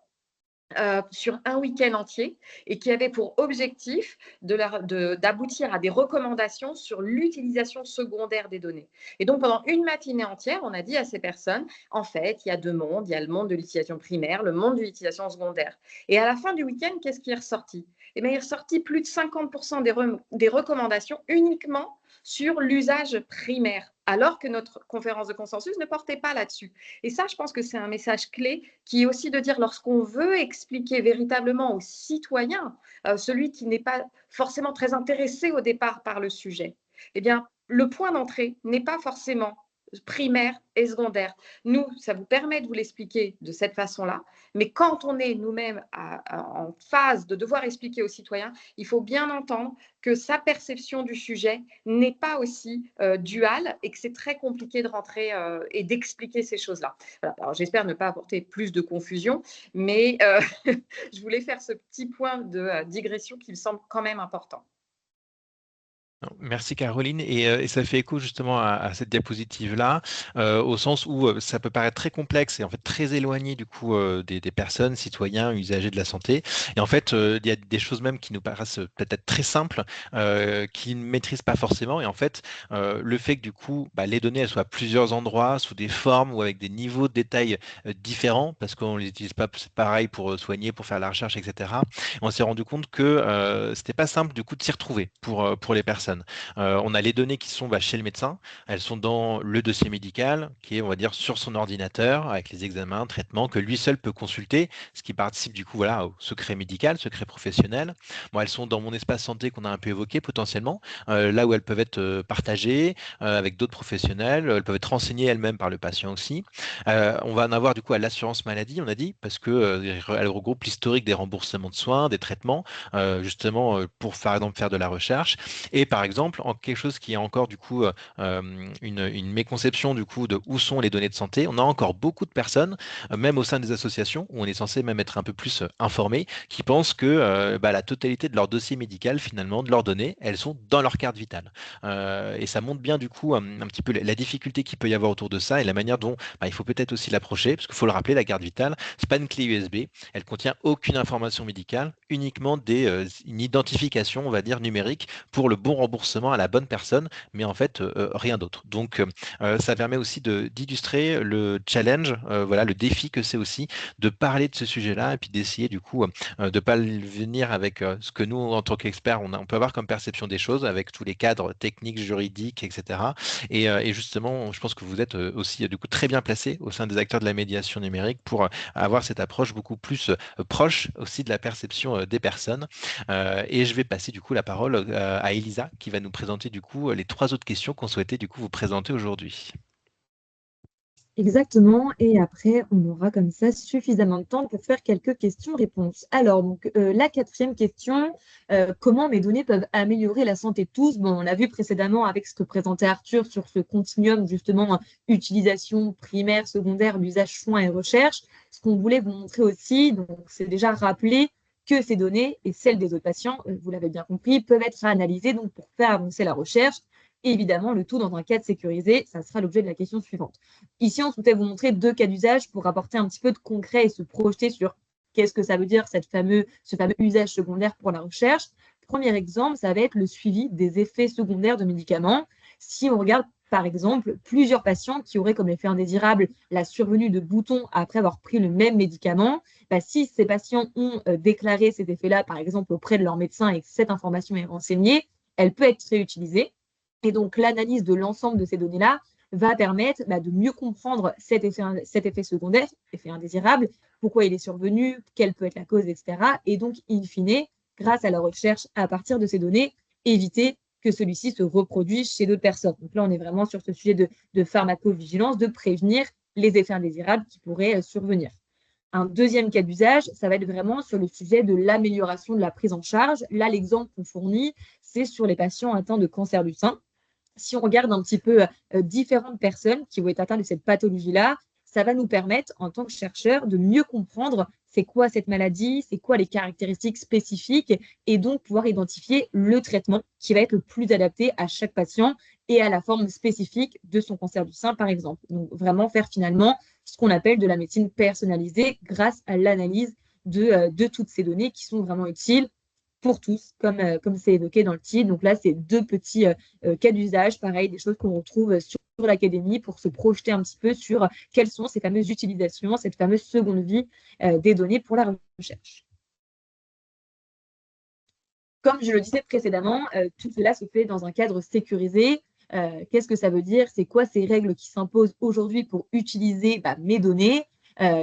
Speaker 4: sur un week-end entier et qui avait pour objectif d'aboutir à des recommandations sur l'utilisation secondaire des données. Et donc, pendant une matinée entière, on a dit à ces personnes, en fait, il y a deux mondes, il y a le monde de l'utilisation primaire, le monde de l'utilisation secondaire. Et à la fin du week-end, qu'est-ce qui est ressorti? Eh bien, il est ressorti plus de 50% des recommandations uniquement sur l'usage primaire, alors que notre conférence de consensus ne portait pas là-dessus. Et ça, je pense que c'est un message clé qui est aussi de dire, lorsqu'on veut expliquer véritablement aux citoyens, celui qui n'est pas forcément très intéressé au départ par le sujet, eh bien, le point d'entrée n'est pas forcément primaire et secondaire. Nous, ça vous permet de vous l'expliquer de cette façon-là, mais quand on est nous-mêmes en phase de devoir expliquer aux citoyens, il faut bien entendre que sa perception du sujet n'est pas aussi duale et que c'est très compliqué de rentrer et d'expliquer ces choses-là. Voilà. Alors, j'espère ne pas apporter plus de confusion, mais je voulais faire ce petit point de digression qui me semble quand même important.
Speaker 3: Non, merci Caroline. Et ça fait écho justement à cette diapositive-là, au sens où ça peut paraître très complexe et en fait très éloigné du coup des personnes, citoyens, usagers de la santé. Et en fait, il y a des choses même qui nous paraissent peut-être très simples, qu'ils ne maîtrisent pas forcément. Et en fait, le fait que du coup, les données elles soient à plusieurs endroits, sous des formes ou avec des niveaux de détail différents, parce qu'on ne les utilise pas pareil pour soigner, pour faire la recherche, etc. On s'est rendu compte que c'était pas simple du coup de s'y retrouver pour les personnes. On a les données qui sont chez le médecin, elles sont dans le dossier médical qui est, on va dire, sur son ordinateur avec les examens, traitements que lui seul peut consulter, ce qui participe du coup au secret médical, secret professionnel. Bon, elles sont dans mon espace santé qu'on a un peu évoqué potentiellement, là où elles peuvent être partagées avec d'autres professionnels, elles peuvent être renseignées elles-mêmes par le patient aussi. On va en avoir du coup à l'assurance maladie, on a dit, parce que elle regroupe l'historique des remboursements de soins, des traitements, justement pour par exemple faire de la recherche. Et par exemple, en quelque chose qui est encore du coup une méconception du coup de où sont les données de santé, on a encore beaucoup de personnes, même au sein des associations, où on est censé même être un peu plus informé, qui pensent que la totalité de leur dossier médical, finalement, de leurs données, elles sont dans leur carte vitale. Et ça montre bien du coup un petit peu la difficulté qu'il peut y avoir autour de ça et la manière dont il faut peut-être aussi l'approcher, parce qu'il faut le rappeler, la carte vitale, c'est pas une clé USB, elle contient aucune information médicale, uniquement une identification, on va dire, numérique pour le bon remboursement remboursement à la bonne personne, mais en fait, rien d'autre. Donc, ça permet aussi d'illustrer le challenge, voilà, le défi que c'est aussi de parler de ce sujet-là et puis d'essayer du coup de ne pas venir avec ce que nous, en tant qu'experts, on peut avoir comme perception des choses avec tous les cadres techniques, juridiques, etc. Et justement, je pense que vous êtes aussi du coup très bien placé au sein des acteurs de la médiation numérique pour avoir cette approche beaucoup plus proche aussi de la perception des personnes. Et je vais passer du coup la parole à Elisa qui va nous présenter du coup les 3 autres questions qu'on souhaitait du coup vous présenter aujourd'hui.
Speaker 2: Exactement. Et après, on aura comme ça suffisamment de temps pour faire quelques questions-réponses. Alors, donc, la 4e question, comment mes données peuvent améliorer la santé de tous? Bon, on l'a vu précédemment avec ce que présentait Arthur sur ce continuum, justement, utilisation primaire, secondaire, l'usage soins et recherche. Ce qu'on voulait vous montrer aussi, donc, c'est déjà rappeler que ces données et celles des autres patients, vous l'avez bien compris, peuvent être analysées donc, pour faire avancer la recherche. Et évidemment, le tout dans un cadre sécurisé, ça sera l'objet de la question suivante. Ici, on souhaitait vous montrer 2 cas d'usage pour apporter un petit peu de concret et se projeter sur qu'est-ce que ça veut dire, ce fameux usage secondaire pour la recherche. Premier exemple, ça va être le suivi des effets secondaires de médicaments. Si on regarde, par exemple, plusieurs patients qui auraient comme effet indésirable la survenue de boutons après avoir pris le même médicament, si ces patients ont déclaré ces effets-là, par exemple, auprès de leur médecin et que cette information est renseignée, elle peut être réutilisée. Et donc, l'analyse de l'ensemble de ces données-là va permettre de mieux comprendre cet effet secondaire, effet indésirable, pourquoi il est survenu, quelle peut être la cause, etc. Et donc, in fine, grâce à la recherche à partir de ces données, éviter que celui-ci se reproduise chez d'autres personnes. Donc là, on est vraiment sur ce sujet de pharmacovigilance, de prévenir les effets indésirables qui pourraient survenir. Un deuxième cas d'usage, ça va être vraiment sur le sujet de l'amélioration de la prise en charge. Là, l'exemple qu'on fournit, c'est sur les patients atteints de cancer du sein. Si on regarde un petit peu différentes personnes qui vont être atteintes de cette pathologie-là, ça va nous permettre, en tant que chercheurs, de mieux comprendre c'est quoi cette maladie, c'est quoi les caractéristiques spécifiques, et donc pouvoir identifier le traitement qui va être le plus adapté à chaque patient et à la forme spécifique de son cancer du sein, par exemple. Donc, vraiment faire finalement ce qu'on appelle de la médecine personnalisée grâce à l'analyse de toutes ces données qui sont vraiment utiles pour tous, comme c'est évoqué dans le titre. Donc là, c'est 2 petits cas d'usage, pareil, des choses qu'on retrouve sur l'académie pour se projeter un petit peu sur quelles sont ces fameuses utilisations, cette fameuse seconde vie des données pour la recherche. Comme je le disais précédemment, tout cela se fait dans un cadre sécurisé. Qu'est-ce que ça veut dire? C'est quoi ces règles qui s'imposent aujourd'hui pour utiliser mes données?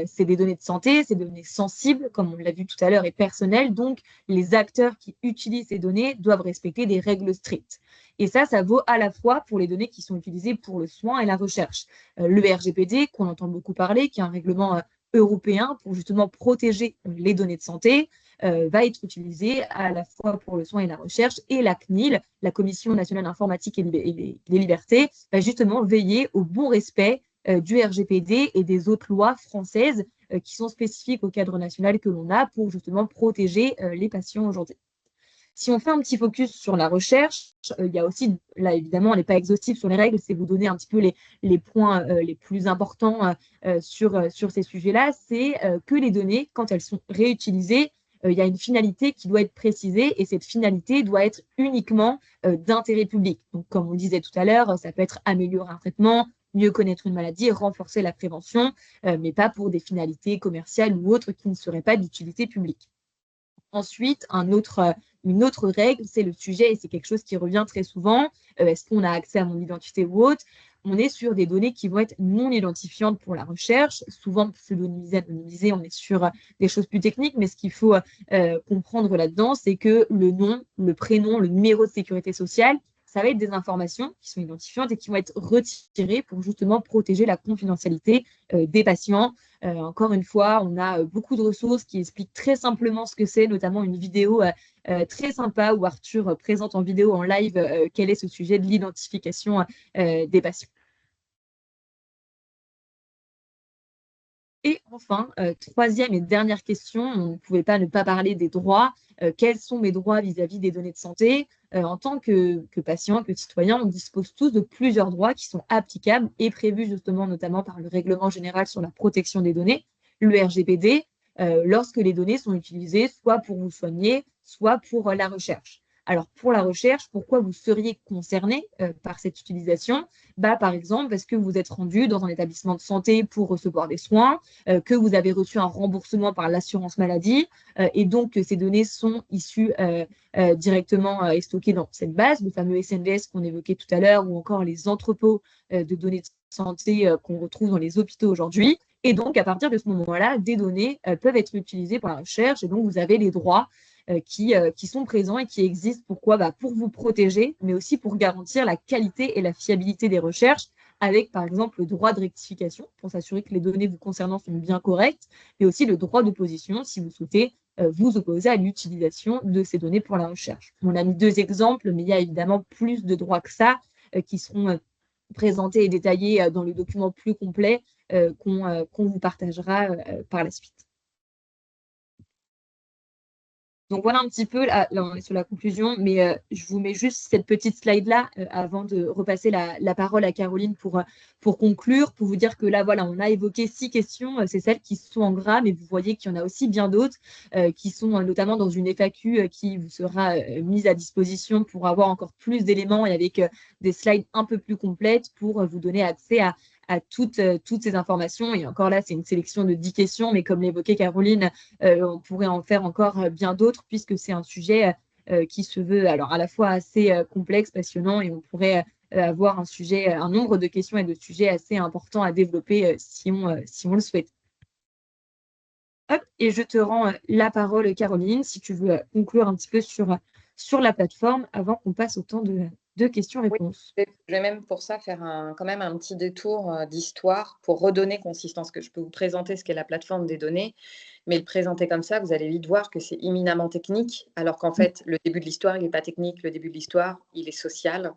Speaker 2: C'est des données de santé, c'est des données sensibles, comme on l'a vu tout à l'heure, et personnelles. Donc, les acteurs qui utilisent ces données doivent respecter des règles strictes. Et ça vaut à la fois pour les données qui sont utilisées pour le soin et la recherche. Le RGPD, qu'on entend beaucoup parler, qui est un règlement européen pour justement protéger les données de santé, va être utilisé à la fois pour le soin et la recherche. Et la CNIL, la Commission nationale informatique et des libertés, va justement veiller au bon respect du RGPD et des autres lois françaises qui sont spécifiques au cadre national que l'on a pour justement protéger les patients aujourd'hui. Si on fait un petit focus sur la recherche, il y a aussi, là évidemment, elle n'est pas exhaustive sur les règles, c'est vous donner un petit peu les points les plus importants sur ces sujets-là, c'est que les données, quand elles sont réutilisées, il y a une finalité qui doit être précisée et cette finalité doit être uniquement d'intérêt public. Donc, comme on le disait tout à l'heure, ça peut être améliorer un traitement, mieux connaître une maladie, renforcer la prévention, mais pas pour des finalités commerciales ou autres qui ne seraient pas d'utilité publique. Ensuite, une autre règle, c'est le sujet, et c'est quelque chose qui revient très souvent. Est-ce qu'on a accès à mon identité ou autre? On est sur des données qui vont être non identifiantes pour la recherche, souvent pseudonymisées, anonymisées, on est sur des choses plus techniques, mais ce qu'il faut comprendre là-dedans, c'est que le nom, le prénom, le numéro de sécurité sociale, ça va être des informations qui sont identifiantes et qui vont être retirées pour justement protéger la confidentialité des patients. Encore une fois, on a beaucoup de ressources qui expliquent très simplement ce que c'est, notamment une vidéo très sympa où Arthur présente en vidéo, en live, quel est ce sujet de l'identification des patients. Et enfin, troisième et dernière question, on ne pouvait pas ne pas parler des droits. Quels sont mes droits vis-à-vis des données de santé? En tant que patient, que citoyen, on dispose tous de plusieurs droits qui sont applicables et prévus justement notamment par le Règlement général sur la protection des données, le RGPD, lorsque les données sont utilisées soit pour vous soigner, soit pour la recherche. Alors, pour la recherche, pourquoi vous seriez concerné par cette utilisation? Par exemple, parce que vous êtes rendu dans un établissement de santé pour recevoir des soins, que vous avez reçu un remboursement par l'assurance maladie, et donc que ces données sont issues directement et stockées dans cette base, le fameux SNDS qu'on évoquait tout à l'heure, ou encore les entrepôts de données de santé qu'on retrouve dans les hôpitaux aujourd'hui. Et donc, à partir de ce moment-là, des données peuvent être utilisées pour la recherche, et donc vous avez les droits qui sont présents et qui existent. Pourquoi? Pour vous protéger, mais aussi pour garantir la qualité et la fiabilité des recherches, avec par exemple le droit de rectification, pour s'assurer que les données vous concernant sont bien correctes, mais aussi le droit d'opposition si vous souhaitez vous opposer à l'utilisation de ces données pour la recherche. On a mis 2 exemples, mais il y a évidemment plus de droits que ça qui seront présentés et détaillés dans le document plus complet qu'on vous partagera par la suite. Donc voilà un petit peu, là on est sur la conclusion, mais je vous mets juste cette petite slide-là avant de repasser la parole à Caroline pour conclure, pour vous dire que là, voilà, on a évoqué 6 questions, c'est celles qui sont en gras, mais vous voyez qu'il y en a aussi bien d'autres qui sont notamment dans une FAQ qui vous sera mise à disposition pour avoir encore plus d'éléments et avec des slides un peu plus complètes pour vous donner accès à toutes ces informations. Et encore là, c'est une sélection de 10 questions, mais comme l'évoquait Caroline, on pourrait en faire encore bien d'autres, puisque c'est un sujet qui se veut alors à la fois assez complexe, passionnant, et on pourrait avoir un nombre de questions et de sujets assez importants à développer si on le souhaite. Hop, et je te rends la parole, Caroline, si tu veux conclure un petit peu sur la plateforme avant qu'on passe au temps de questions-réponses.
Speaker 4: Oui, je vais même pour ça faire quand même un petit détour d'histoire pour redonner consistance, que je peux vous présenter ce qu'est la plateforme des données, mais le présenter comme ça, vous allez vite voir que c'est éminemment technique, alors qu'en fait, le début de l'histoire, il n'est pas technique, le début de l'histoire, il est social,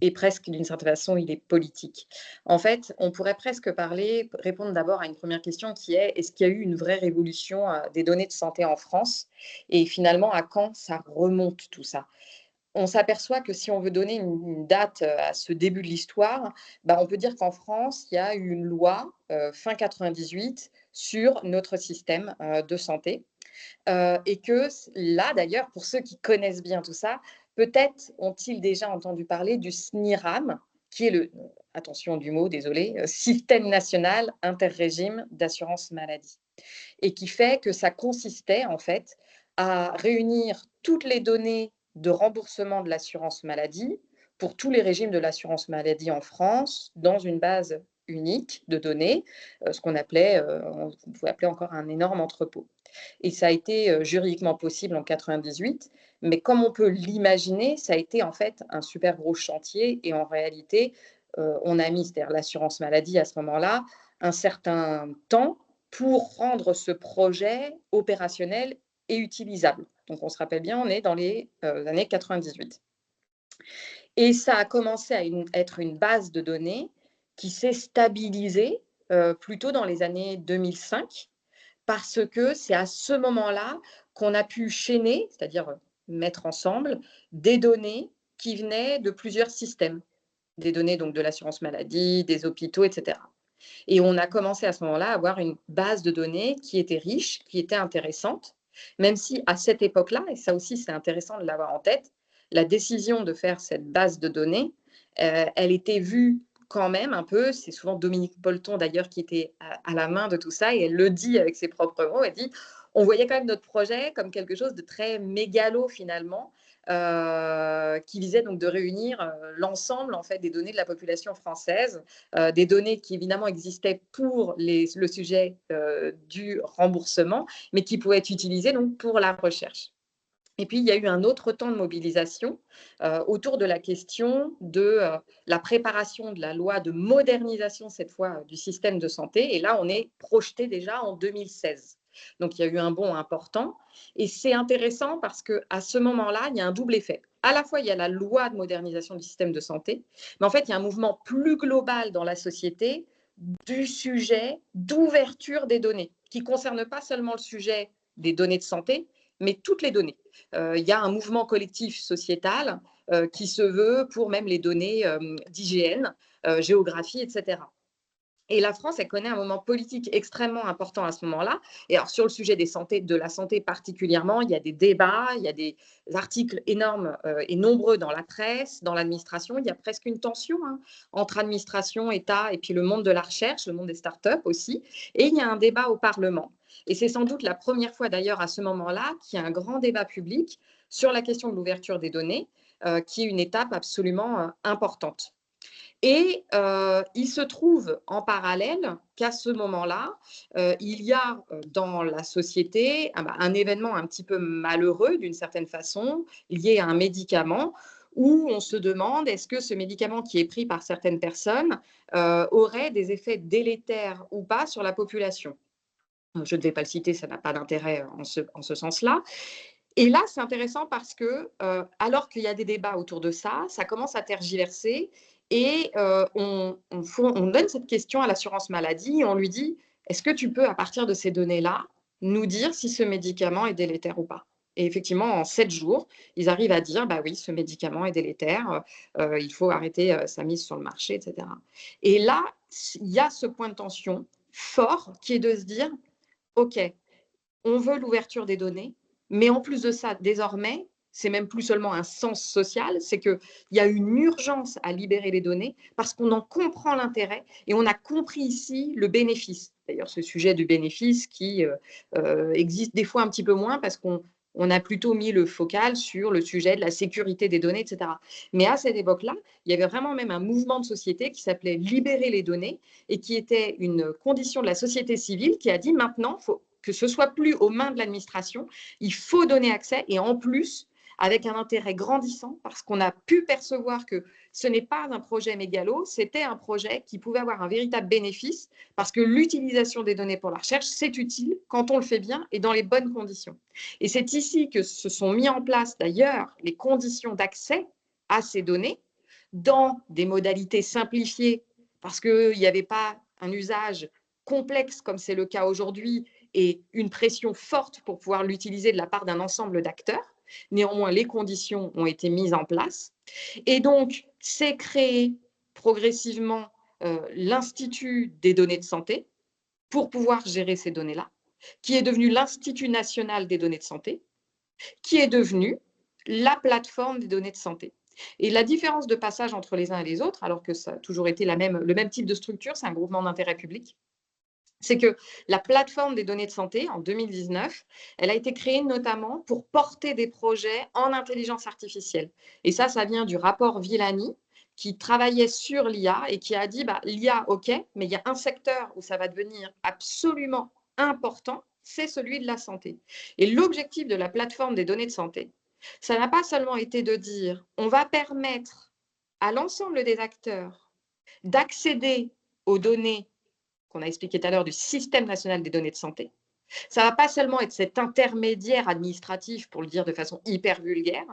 Speaker 4: et presque d'une certaine façon, il est politique. En fait, on pourrait presque répondre d'abord à une première question qui est, est-ce qu'il y a eu une vraie révolution des données de santé en France? Et finalement, à quand ça remonte tout ça? On s'aperçoit que si on veut donner une date à ce début de l'histoire, on peut dire qu'en France, il y a eu une loi fin 98 sur notre système de santé. Et que là, d'ailleurs, pour ceux qui connaissent bien tout ça, peut-être ont-ils déjà entendu parler du SNIRAM, qui est attention du mot, désolé, Système national interrégime d'assurance maladie. Et qui fait que ça consistait en fait à réunir toutes les données de remboursement de l'assurance maladie pour tous les régimes de l'assurance maladie en France dans une base unique de données, ce qu'on appelait, on pouvait appeler encore un énorme entrepôt. Et ça a été juridiquement possible en 98, mais comme on peut l'imaginer, ça a été en fait un super gros chantier et en réalité, on a mis, c'est-à-dire l'assurance maladie à ce moment-là, un certain temps pour rendre ce projet opérationnel et utilisable. Donc, on se rappelle bien, on est dans les années 98. Et ça a commencé à être une base de données qui s'est stabilisée plutôt dans les années 2005, parce que c'est à ce moment-là qu'on a pu chaîner, c'est-à-dire mettre ensemble des données qui venaient de plusieurs systèmes, des données donc de l'assurance maladie, des hôpitaux, etc. Et on a commencé à ce moment-là à avoir une base de données qui était riche, qui était intéressante, même si à cette époque-là, et ça aussi c'est intéressant de l'avoir en tête, la décision de faire cette base de données, elle était vue quand même un peu, c'est souvent Dominique Bolton d'ailleurs qui était à la main de tout ça, et elle le dit avec ses propres mots, elle dit, on voyait quand même notre projet comme quelque chose de très mégalo finalement, qui visait donc de réunir l'ensemble en fait des données de la population française, des données qui évidemment existaient pour le sujet du remboursement, mais qui pouvaient être utilisées donc pour la recherche. Et puis, il y a eu un autre temps de mobilisation autour de la question de la préparation de la loi de modernisation, cette fois, du système de santé. Et là, on est projeté déjà en 2016. Donc, il y a eu un bond important. Et c'est intéressant parce qu'à ce moment-là, il y a un double effet. À la fois, il y a la loi de modernisation du système de santé, mais en fait, il y a un mouvement plus global dans la société du sujet d'ouverture des données, qui ne concerne pas seulement le sujet des données de santé, mais toutes les données. Il y a un mouvement collectif sociétal qui se veut pour même les données d'hygiène, géographie, etc. Et la France, elle connaît un moment politique extrêmement important à ce moment-là. Et alors, sur le sujet de la santé particulièrement, il y a des débats, il y a des articles énormes et nombreux dans la presse, dans l'administration. Il y a presque une tension entre administration, État et puis le monde de la recherche, le monde des startups aussi. Et il y a un débat au Parlement. Et c'est sans doute la première fois d'ailleurs à ce moment-là qu'il y a un grand débat public sur la question de l'ouverture des données, qui est une étape absolument importante. Et il se trouve en parallèle qu'à ce moment-là, il y a dans la société un événement un petit peu malheureux d'une certaine façon, lié à un médicament, où on se demande est-ce que ce médicament qui est pris par certaines personnes aurait des effets délétères ou pas sur la population. Je ne vais pas le citer, ça n'a pas d'intérêt en ce sens-là. Et là, c'est intéressant parce que, alors qu'il y a des débats autour de ça, ça commence à tergiverser et on donne cette question à l'assurance maladie et on lui dit: «Est-ce que tu peux, à partir de ces données-là, nous dire si ce médicament est délétère ou pas?» Et effectivement, en 7 jours, ils arrivent à dire: «Bah oui, ce médicament est délétère, il faut arrêter sa mise sur le marché», et cetera. Et là, il y a ce point de tension fort qui est de se dire: «OK, on veut l'ouverture des données, mais en plus de ça, désormais, c'est même plus seulement un sens social, c'est qu'il y a une urgence à libérer les données parce qu'on en comprend l'intérêt et on a compris ici le bénéfice. D'ailleurs, ce sujet du bénéfice qui existe des fois un petit peu moins parce qu'on a plutôt mis le focal sur le sujet de la sécurité des données, etc. Mais à cette époque-là, il y avait vraiment même un mouvement de société qui s'appelait Libérer les données et qui était une condition de la société civile qui a dit maintenant, il faut que ce soit plus aux mains de l'administration, il faut donner accès et en plus, avec un intérêt grandissant, parce qu'on a pu percevoir que ce n'est pas un projet mégalo, c'était un projet qui pouvait avoir un véritable bénéfice, parce que l'utilisation des données pour la recherche, c'est utile quand on le fait bien et dans les bonnes conditions. Et c'est ici que se sont mis en place d'ailleurs les conditions d'accès à ces données dans des modalités simplifiées, parce qu'il n'y avait pas un usage complexe comme c'est le cas aujourd'hui et une pression forte pour pouvoir l'utiliser de la part d'un ensemble d'acteurs. Néanmoins, les conditions ont été mises en place. Et donc, c'est créé progressivement l'Institut des données de santé pour pouvoir gérer ces données-là, qui est devenu l'Institut national des données de santé, qui est devenu la plateforme des données de santé. Et la différence de passage entre les uns et les autres, alors que ça a toujours été le même type de structure, c'est un groupement d'intérêt public, c'est que la plateforme des données de santé, en 2019, elle a été créée notamment pour porter des projets en intelligence artificielle. Et ça vient du rapport Villani, qui travaillait sur l'IA et qui a dit, l'IA, OK, mais il y a un secteur où ça va devenir absolument important, c'est celui de la santé. Et l'objectif de la plateforme des données de santé, ça n'a pas seulement été de dire, on va permettre à l'ensemble des acteurs d'accéder aux données qu'on a expliqué tout à l'heure du système national des données de santé. Ça ne va pas seulement être cet intermédiaire administratif, pour le dire de façon hyper vulgaire,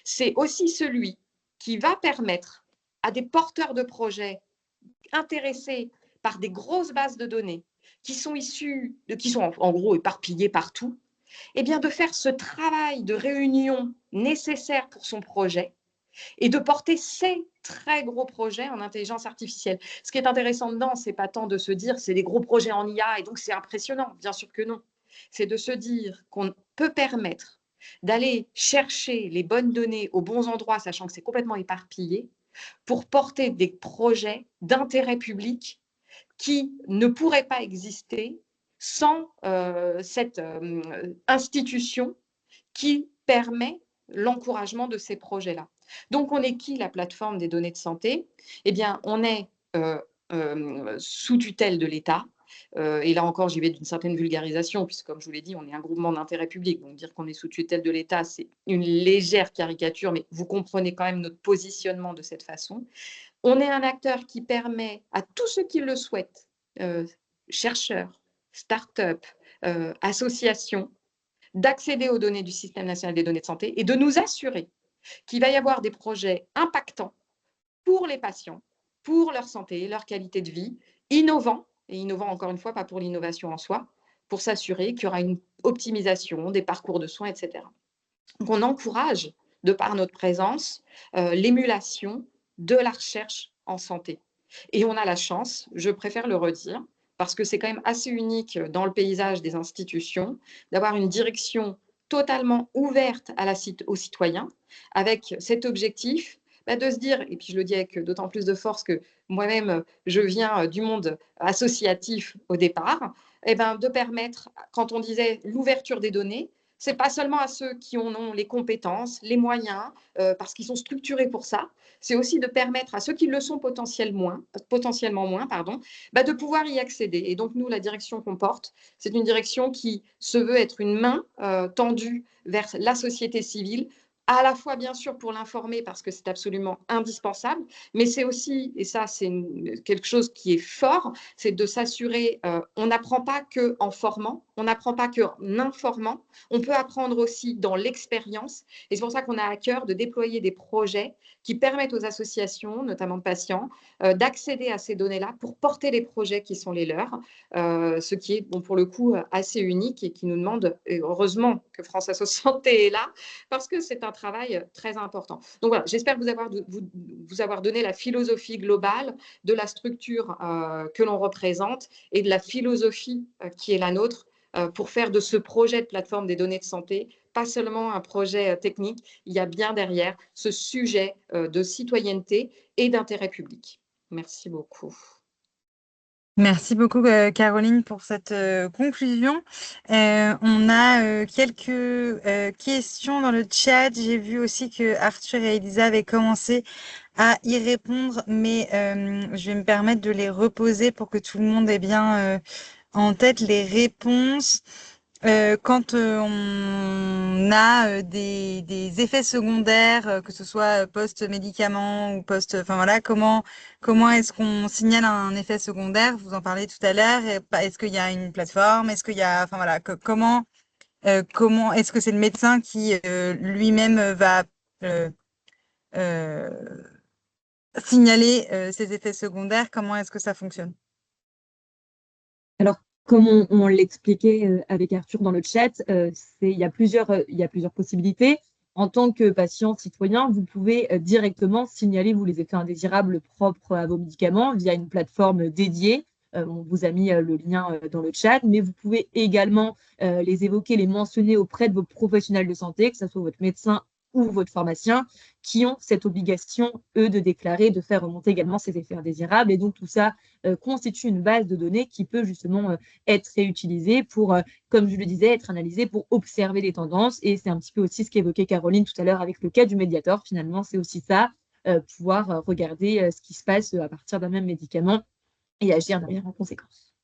Speaker 4: c'est aussi celui qui va permettre à des porteurs de projets intéressés par des grosses bases de données qui sont en gros éparpillées partout, eh bien de faire ce travail de réunion nécessaire pour son projet et de porter ces très gros projets en intelligence artificielle. Ce qui est intéressant dedans, ce n'est pas tant de se dire c'est des gros projets en IA et donc c'est impressionnant, bien sûr que non. C'est de se dire qu'on peut permettre d'aller chercher les bonnes données aux bons endroits, sachant que c'est complètement éparpillé, pour porter des projets d'intérêt public qui ne pourraient pas exister sans cette institution qui permet l'encouragement de ces projets-là. Donc, on est qui, la plateforme des données de santé? Eh bien, on est sous tutelle de l'État. Et là encore, j'y vais d'une certaine vulgarisation, puisque comme je vous l'ai dit, on est un groupement d'intérêt public. Donc, dire qu'on est sous tutelle de l'État, c'est une légère caricature, mais vous comprenez quand même notre positionnement de cette façon. On est un acteur qui permet à tous ceux qui le souhaitent, chercheurs, start-up, associations, d'accéder aux données du système national des données de santé et de nous assurer qu'il va y avoir des projets impactants pour les patients, pour leur santé, leur qualité de vie, innovants, et innovants encore une fois, pas pour l'innovation en soi, pour s'assurer qu'il y aura une optimisation des parcours de soins, etc. Donc on encourage, de par notre présence, l'émulation de la recherche en santé. Et on a la chance, je préfère le redire, parce que c'est quand même assez unique dans le paysage des institutions, d'avoir une direction totalement ouverte aux citoyens, avec cet objectif de se dire, et puis je le dis avec d'autant plus de force que moi-même, je viens du monde associatif au départ, de permettre, quand on disait l'ouverture des données, c'est pas seulement à ceux qui en ont les compétences, les moyens, parce qu'ils sont structurés pour ça, c'est aussi de permettre à ceux qui le sont potentiellement moins, de pouvoir y accéder. Et donc, nous, la direction qu'on porte, c'est une direction qui se veut être une main tendue vers la société civile, à la fois, bien sûr, pour l'informer, parce que c'est absolument indispensable, mais c'est aussi, et ça, c'est quelque chose qui est fort, c'est de s'assurer, on n'apprend pas qu'en formant, on n'apprend pas qu'en informant, on peut apprendre aussi dans l'expérience. Et c'est pour ça qu'on a à cœur de déployer des projets qui permettent aux associations, notamment de patients, d'accéder à ces données-là pour porter les projets qui sont les leurs, ce qui est, pour le coup, assez unique et qui nous demande, et heureusement que France Asso Santé est là, parce que c'est un travail très important. Donc voilà, j'espère vous avoir donné la philosophie globale de la structure que l'on représente et de la philosophie qui est la nôtre pour faire de ce projet de plateforme des données de santé pas seulement un projet technique, il y a bien derrière ce sujet de citoyenneté et d'intérêt public. Merci beaucoup.
Speaker 1: Merci beaucoup, Caroline, pour cette conclusion. On a quelques questions dans le chat. J'ai vu aussi que Arthur et Elisa avaient commencé à y répondre, mais je vais me permettre de les reposer pour que tout le monde ait bien en tête les réponses. Quand on a des effets secondaires, que ce soit post-médicament ou enfin voilà, comment est-ce qu'on signale un effet secondaire? Vous en parlez tout à l'heure. Est-ce qu'il y a une plateforme? Est-ce qu'il y a, enfin voilà, comment est-ce que c'est le médecin qui lui-même va euh, euh, signaler ces effets secondaires? Comment est-ce que ça fonctionne?
Speaker 2: Alors, comme on l'expliquait avec Arthur dans le chat, il y a plusieurs possibilités. En tant que patient citoyen, vous pouvez directement signaler vous les effets indésirables propres à vos médicaments via une plateforme dédiée. On vous a mis le lien dans le chat, mais vous pouvez également les évoquer, les mentionner auprès de vos professionnels de santé, que ce soit votre médecin ou votre pharmacien, qui ont cette obligation, eux, de déclarer, de faire remonter également ces effets indésirables. Et donc, tout ça constitue une base de données qui peut justement être réutilisée pour, comme je le disais, être analysée pour observer les tendances. Et c'est un petit peu aussi ce qu'évoquait Caroline tout à l'heure avec le cas du Mediator. Finalement, c'est aussi ça, pouvoir regarder ce qui se passe à partir d'un même médicament et agir derrière en conséquence.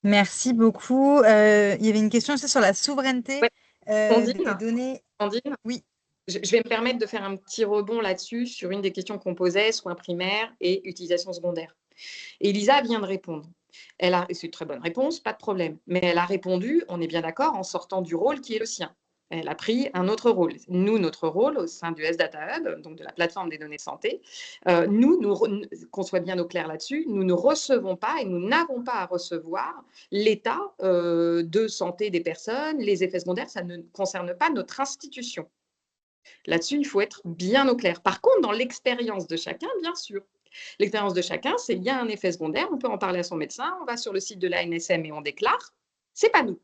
Speaker 1: Merci beaucoup. Il y avait une question aussi sur la souveraineté des données.
Speaker 4: Sandrine,
Speaker 1: oui.
Speaker 4: Je vais me permettre de faire un petit rebond là-dessus sur une des questions qu'on posait, soins primaires et utilisation secondaire. Elisa vient de répondre. C'est une très bonne réponse, pas de problème. Mais elle a répondu, on est bien d'accord, en sortant du rôle qui est le sien. Elle a pris un autre rôle. Nous, notre rôle au sein du S-Data Hub, donc de la plateforme des données de santé, qu'on soit bien au clair là-dessus, nous ne recevons pas et nous n'avons pas à recevoir l'état de santé des personnes, les effets secondaires, ça ne concerne pas notre institution. Là-dessus, il faut être bien au clair. Par contre, dans l'expérience de chacun, bien sûr. L'expérience de chacun, c'est il y a un effet secondaire, on peut en parler à son médecin, on va sur le site de l'ANSM et on déclare. C'est pas nous.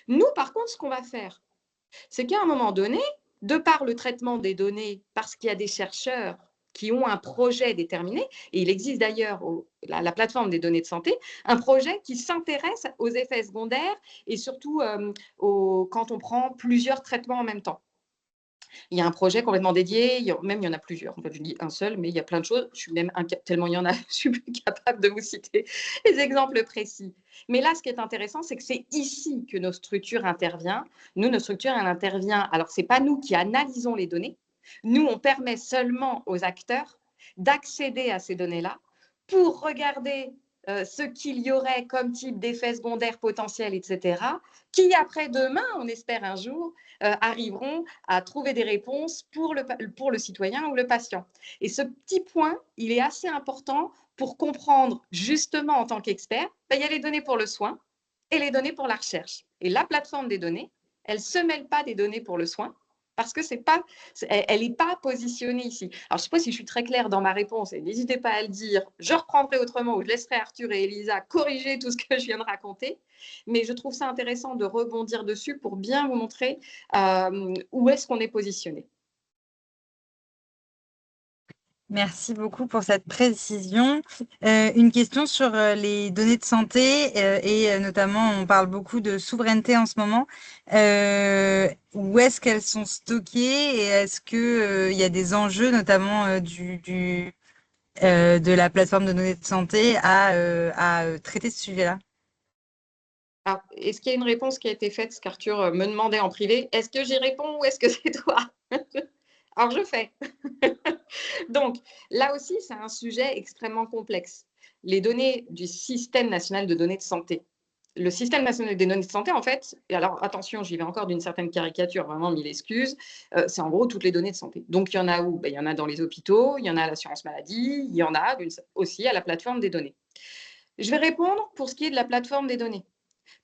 Speaker 4: Nous, par contre, ce qu'on va faire, c'est qu'à un moment donné, de par le traitement des données, parce qu'il y a des chercheurs qui ont un projet déterminé, et il existe d'ailleurs la plateforme des données de santé, un projet qui s'intéresse aux effets secondaires et surtout quand on prend plusieurs traitements en même temps. Il y a un projet complètement dédié, il y en a plusieurs. En fait, je dis un seul, mais il y a plein de choses. Je suis même tellement il y en a, je suis plus capable de vous citer les exemples précis. Mais là, ce qui est intéressant, c'est que c'est ici que notre structure intervient. Nous, notre structure, elle intervient. Alors, ce n'est pas nous qui analysons les données. Nous, on permet seulement aux acteurs d'accéder à ces données-là pour regarder ce qu'il y aurait comme type d'effets secondaires potentiels, etc., qui après demain, on espère un jour, arriveront à trouver des réponses pour le citoyen ou le patient. Et ce petit point, il est assez important pour comprendre justement en tant qu'expert, il y a les données pour le soin et les données pour la recherche. Et la plateforme des données, elle ne se mêle pas des données pour le soin, parce que elle n'est pas positionnée ici. Alors, je ne sais pas si je suis très claire dans ma réponse, et n'hésitez pas à le dire. Je reprendrai autrement ou je laisserai Arthur et Elisa corriger tout ce que je viens de raconter. Mais je trouve ça intéressant de rebondir dessus pour bien vous montrer où est-ce qu'on est positionné.
Speaker 1: Merci beaucoup pour cette précision. Une question sur les données de santé et notamment, on parle beaucoup de souveraineté en ce moment. Où est-ce qu'elles sont stockées et est-ce que il y a des enjeux, notamment de la plateforme de données de santé à traiter ce sujet-là?
Speaker 4: Alors, est-ce qu'il y a une réponse qui a été faite, ce qu'Arthur me demandait en privé? Est-ce que j'y réponds ou est-ce que c'est toi? Alors, je fais. Donc, là aussi, c'est un sujet extrêmement complexe. Les données du système national de données de santé. Le système national des données de santé, en fait, et alors attention, j'y vais encore d'une certaine caricature, vraiment mille excuses, c'est en gros toutes les données de santé. Donc, il y en a où? Il y en a dans les hôpitaux, il y en a à l'assurance maladie, il y en a aussi à la plateforme des données. Je vais répondre pour ce qui est de la plateforme des données.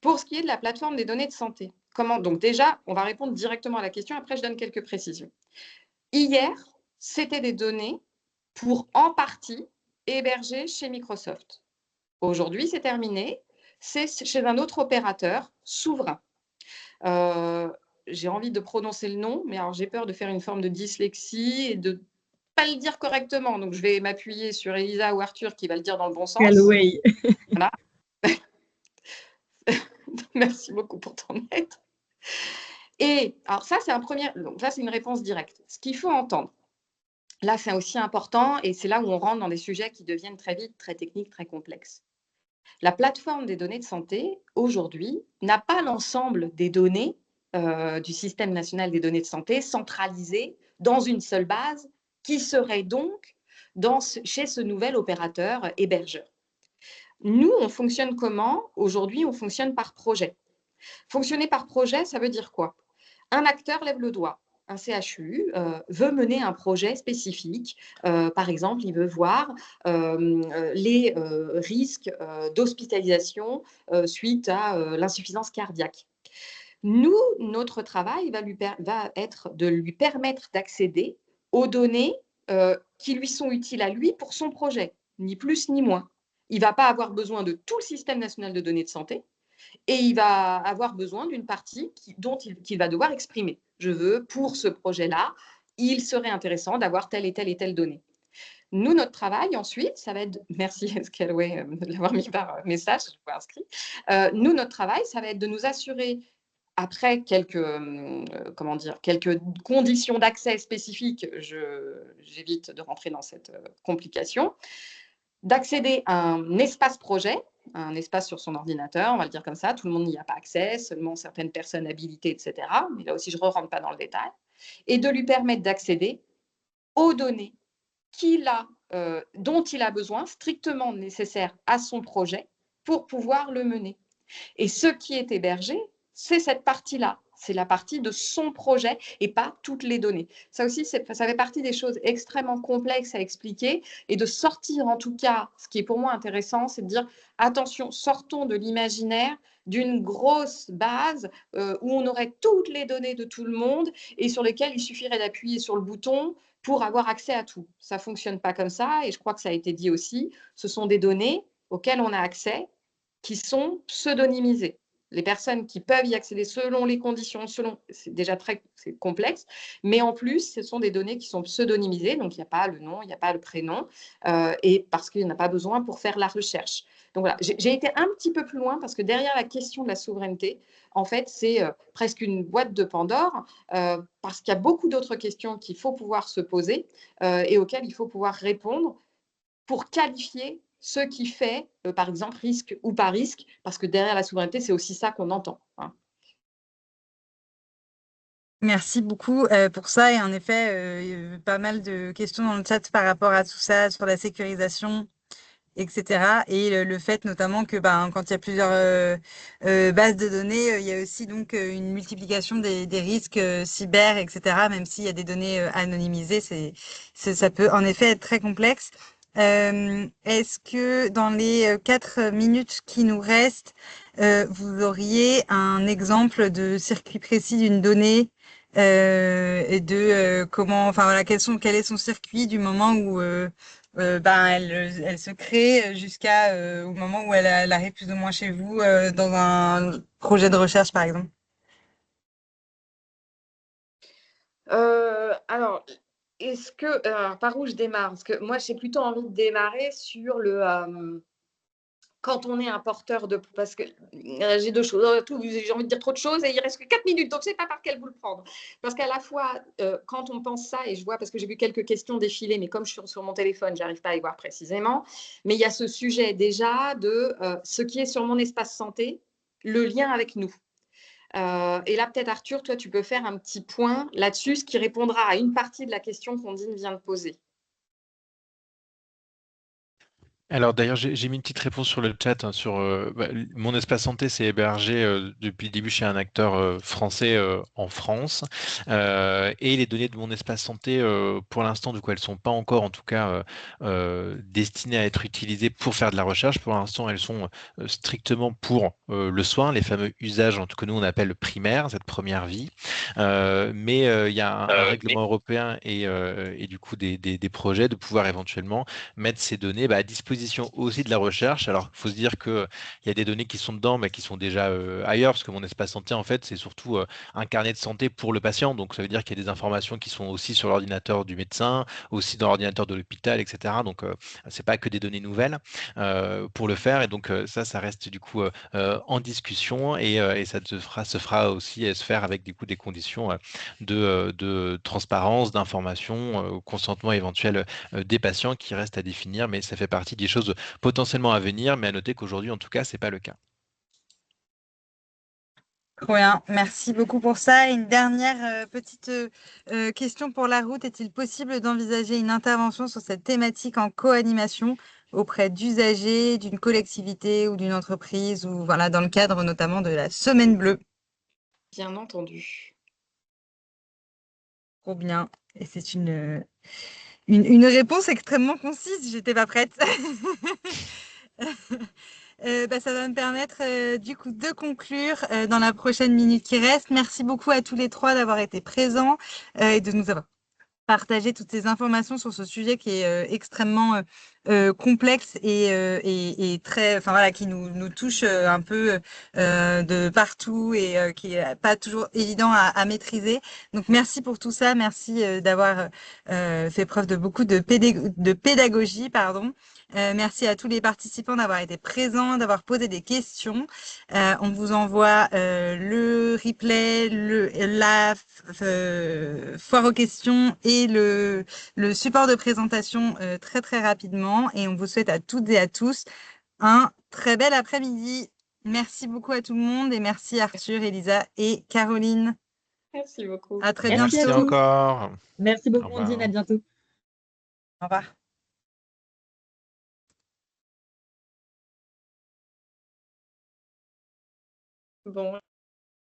Speaker 4: Pour ce qui est de la plateforme des données de santé, comment? Donc déjà, on va répondre directement à la question, après je donne quelques précisions. Hier, c'était des données pour en partie héberger chez Microsoft. Aujourd'hui, c'est terminé, c'est chez un autre opérateur souverain. J'ai envie de prononcer le nom, mais alors j'ai peur de faire une forme de dyslexie et de pas le dire correctement. Donc je vais m'appuyer sur Elisa ou Arthur qui va le dire dans le bon sens.
Speaker 2: Callaway.
Speaker 4: Voilà. Merci beaucoup pour ton aide. Et alors ça, c'est donc ça, c'est une réponse directe. Ce qu'il faut entendre, là, c'est aussi important et c'est là où on rentre dans des sujets qui deviennent très vite très techniques, très complexes. La plateforme des données de santé, aujourd'hui, n'a pas l'ensemble des données du système national des données de santé centralisées dans une seule base qui serait donc chez ce nouvel opérateur hébergeur. Nous, on fonctionne comment? Aujourd'hui, on fonctionne par projet. Fonctionner par projet, ça veut dire quoi? Un acteur lève le doigt. Un CHU veut mener un projet spécifique. Par exemple, il veut voir les risques d'hospitalisation suite à l'insuffisance cardiaque. Nous, notre travail va être de lui permettre d'accéder aux données qui lui sont utiles à lui pour son projet, ni plus ni moins. Il ne va pas avoir besoin de tout le système national de données de santé, et il va avoir besoin d'une partie qu'il va devoir exprimer. Je veux, pour ce projet-là, il serait intéressant d'avoir telle et telle et telle donnée. Nous, notre travail, ensuite, ça va être, merci Scalaway de l'avoir mis par message, je vois inscrit. Nous, notre travail, ça va être de nous assurer, après quelques conditions d'accès spécifiques, j'évite de rentrer dans cette complication, d'accéder à un espace projet, un espace sur son ordinateur, on va le dire comme ça, tout le monde n'y a pas accès, seulement certaines personnes habilitées, etc. Mais là aussi, je ne rentre pas dans le détail. Et de lui permettre d'accéder aux données dont il a besoin, strictement nécessaires à son projet, pour pouvoir le mener. Et ce qui est hébergé, c'est cette partie-là. C'est la partie de son projet et pas toutes les données. Ça aussi, ça fait partie des choses extrêmement complexes à expliquer et de sortir, en tout cas, ce qui est pour moi intéressant, c'est de dire, attention, sortons de l'imaginaire d'une grosse base où on aurait toutes les données de tout le monde et sur lesquelles il suffirait d'appuyer sur le bouton pour avoir accès à tout. Ça ne fonctionne pas comme ça et je crois que ça a été dit aussi. Ce sont des données auxquelles on a accès qui sont pseudonymisées. Les personnes qui peuvent y accéder selon les conditions, c'est déjà c'est complexe, mais en plus, ce sont des données qui sont pseudonymisées, donc il n'y a pas le nom, il n'y a pas le prénom, et parce qu'il n'y en a pas besoin pour faire la recherche. Donc voilà, j'ai été un petit peu plus loin parce que derrière la question de la souveraineté, en fait, c'est presque une boîte de Pandore, parce qu'il y a beaucoup d'autres questions qu'il faut pouvoir se poser et auxquelles il faut pouvoir répondre pour qualifier ce qui fait, par exemple, risque ou pas risque, parce que derrière la souveraineté, c'est aussi ça qu'on entend. Hein.
Speaker 1: Merci beaucoup pour ça. Et en effet, il y a eu pas mal de questions dans le chat par rapport à tout ça, sur la sécurisation, etc. Et le fait notamment que quand il y a plusieurs bases de données, il y a aussi donc une multiplication des risques cyber, etc. Même s'il y a des données anonymisées, ça peut en effet être très complexe. Est-ce que dans les 4 minutes qui nous restent, vous auriez un exemple de circuit précis d'une donnée et de comment, enfin voilà, quel est son circuit du moment où elle se crée jusqu'à au moment où elle arrive plus ou moins chez vous dans un projet de recherche, par exemple.
Speaker 4: Alors, par où je démarre? Parce que moi, j'ai plutôt envie de démarrer sur quand on est un porteur de... Parce que j'ai deux choses. J'ai envie de dire trop de choses et il reste que 4 minutes, donc je ne sais pas par quelle bout le prendre. Parce qu'à la fois, quand on pense ça, et je vois, parce que j'ai vu quelques questions défiler, mais comme je suis sur mon téléphone, je n'arrive pas à y voir précisément, mais il y a ce sujet déjà de ce qui est sur mon espace santé, le lien avec nous. Et là, peut-être Arthur, toi, tu peux faire un petit point là-dessus, ce qui répondra à une partie de la question qu'Ondine vient de poser.
Speaker 3: Alors d'ailleurs, j'ai mis une petite réponse sur le chat sur mon espace santé, c'est hébergé depuis le début chez un acteur français en France. Et les données de mon espace santé, pour l'instant, du coup, elles sont pas encore, en tout cas, destinées à être utilisées pour faire de la recherche. Pour l'instant, elles sont strictement pour le soin, les fameux usages, en tout cas, nous, on appelle primaire, cette première vie. Mais il y a un règlement européen et du coup des projets de pouvoir éventuellement mettre ces données à disposition aussi de la recherche. Alors, il faut se dire qu'il y a des données qui sont dedans, mais qui sont déjà ailleurs, parce que mon espace santé, en fait, c'est surtout un carnet de santé pour le patient. Donc, ça veut dire qu'il y a des informations qui sont aussi sur l'ordinateur du médecin, aussi dans l'ordinateur de l'hôpital, etc. Donc, c'est pas que des données nouvelles pour le faire. Et donc, ça reste du coup en discussion et ça se fera aussi se faire avec du coup des conditions de transparence, d'information, consentement éventuel des patients qui restent à définir, mais ça fait partie des choses potentiellement à venir, mais à noter qu'aujourd'hui, en tout cas, c'est pas le cas.
Speaker 1: Trop bien, merci beaucoup pour ça. Et une dernière petite question pour la route. Est-il possible d'envisager une intervention sur cette thématique en co-animation auprès d'usagers, d'une collectivité ou d'une entreprise, ou voilà, dans le cadre notamment de la Semaine Bleue?
Speaker 4: Bien entendu.
Speaker 1: Trop bien. Et c'est une réponse extrêmement concise. J'étais pas prête. Ça va me permettre du coup de conclure dans la prochaine minute qui reste. Merci beaucoup à tous les trois d'avoir été présents et de nous avoir partagé toutes ces informations sur ce sujet qui est extrêmement complexe et très, enfin voilà, qui nous touche un peu de partout et qui est pas toujours évident à maîtriser. Donc merci pour tout ça, merci d'avoir fait preuve de beaucoup de pédagogie, pardon. Merci à tous les participants d'avoir été présents, d'avoir posé des questions. On vous envoie le replay, la foire aux questions et le support de présentation très très rapidement. Et on vous souhaite à toutes et à tous un très bel après-midi. Merci beaucoup à tout le monde et merci Arthur, Elisa et Caroline.
Speaker 4: Merci beaucoup.
Speaker 1: À très
Speaker 2: Merci à
Speaker 3: Merci
Speaker 1: bientôt.
Speaker 2: tous.
Speaker 3: encore.
Speaker 2: Merci
Speaker 3: Au
Speaker 2: beaucoup,
Speaker 3: revoir.
Speaker 2: Ondine. À bientôt.
Speaker 1: Au revoir.
Speaker 4: Bon.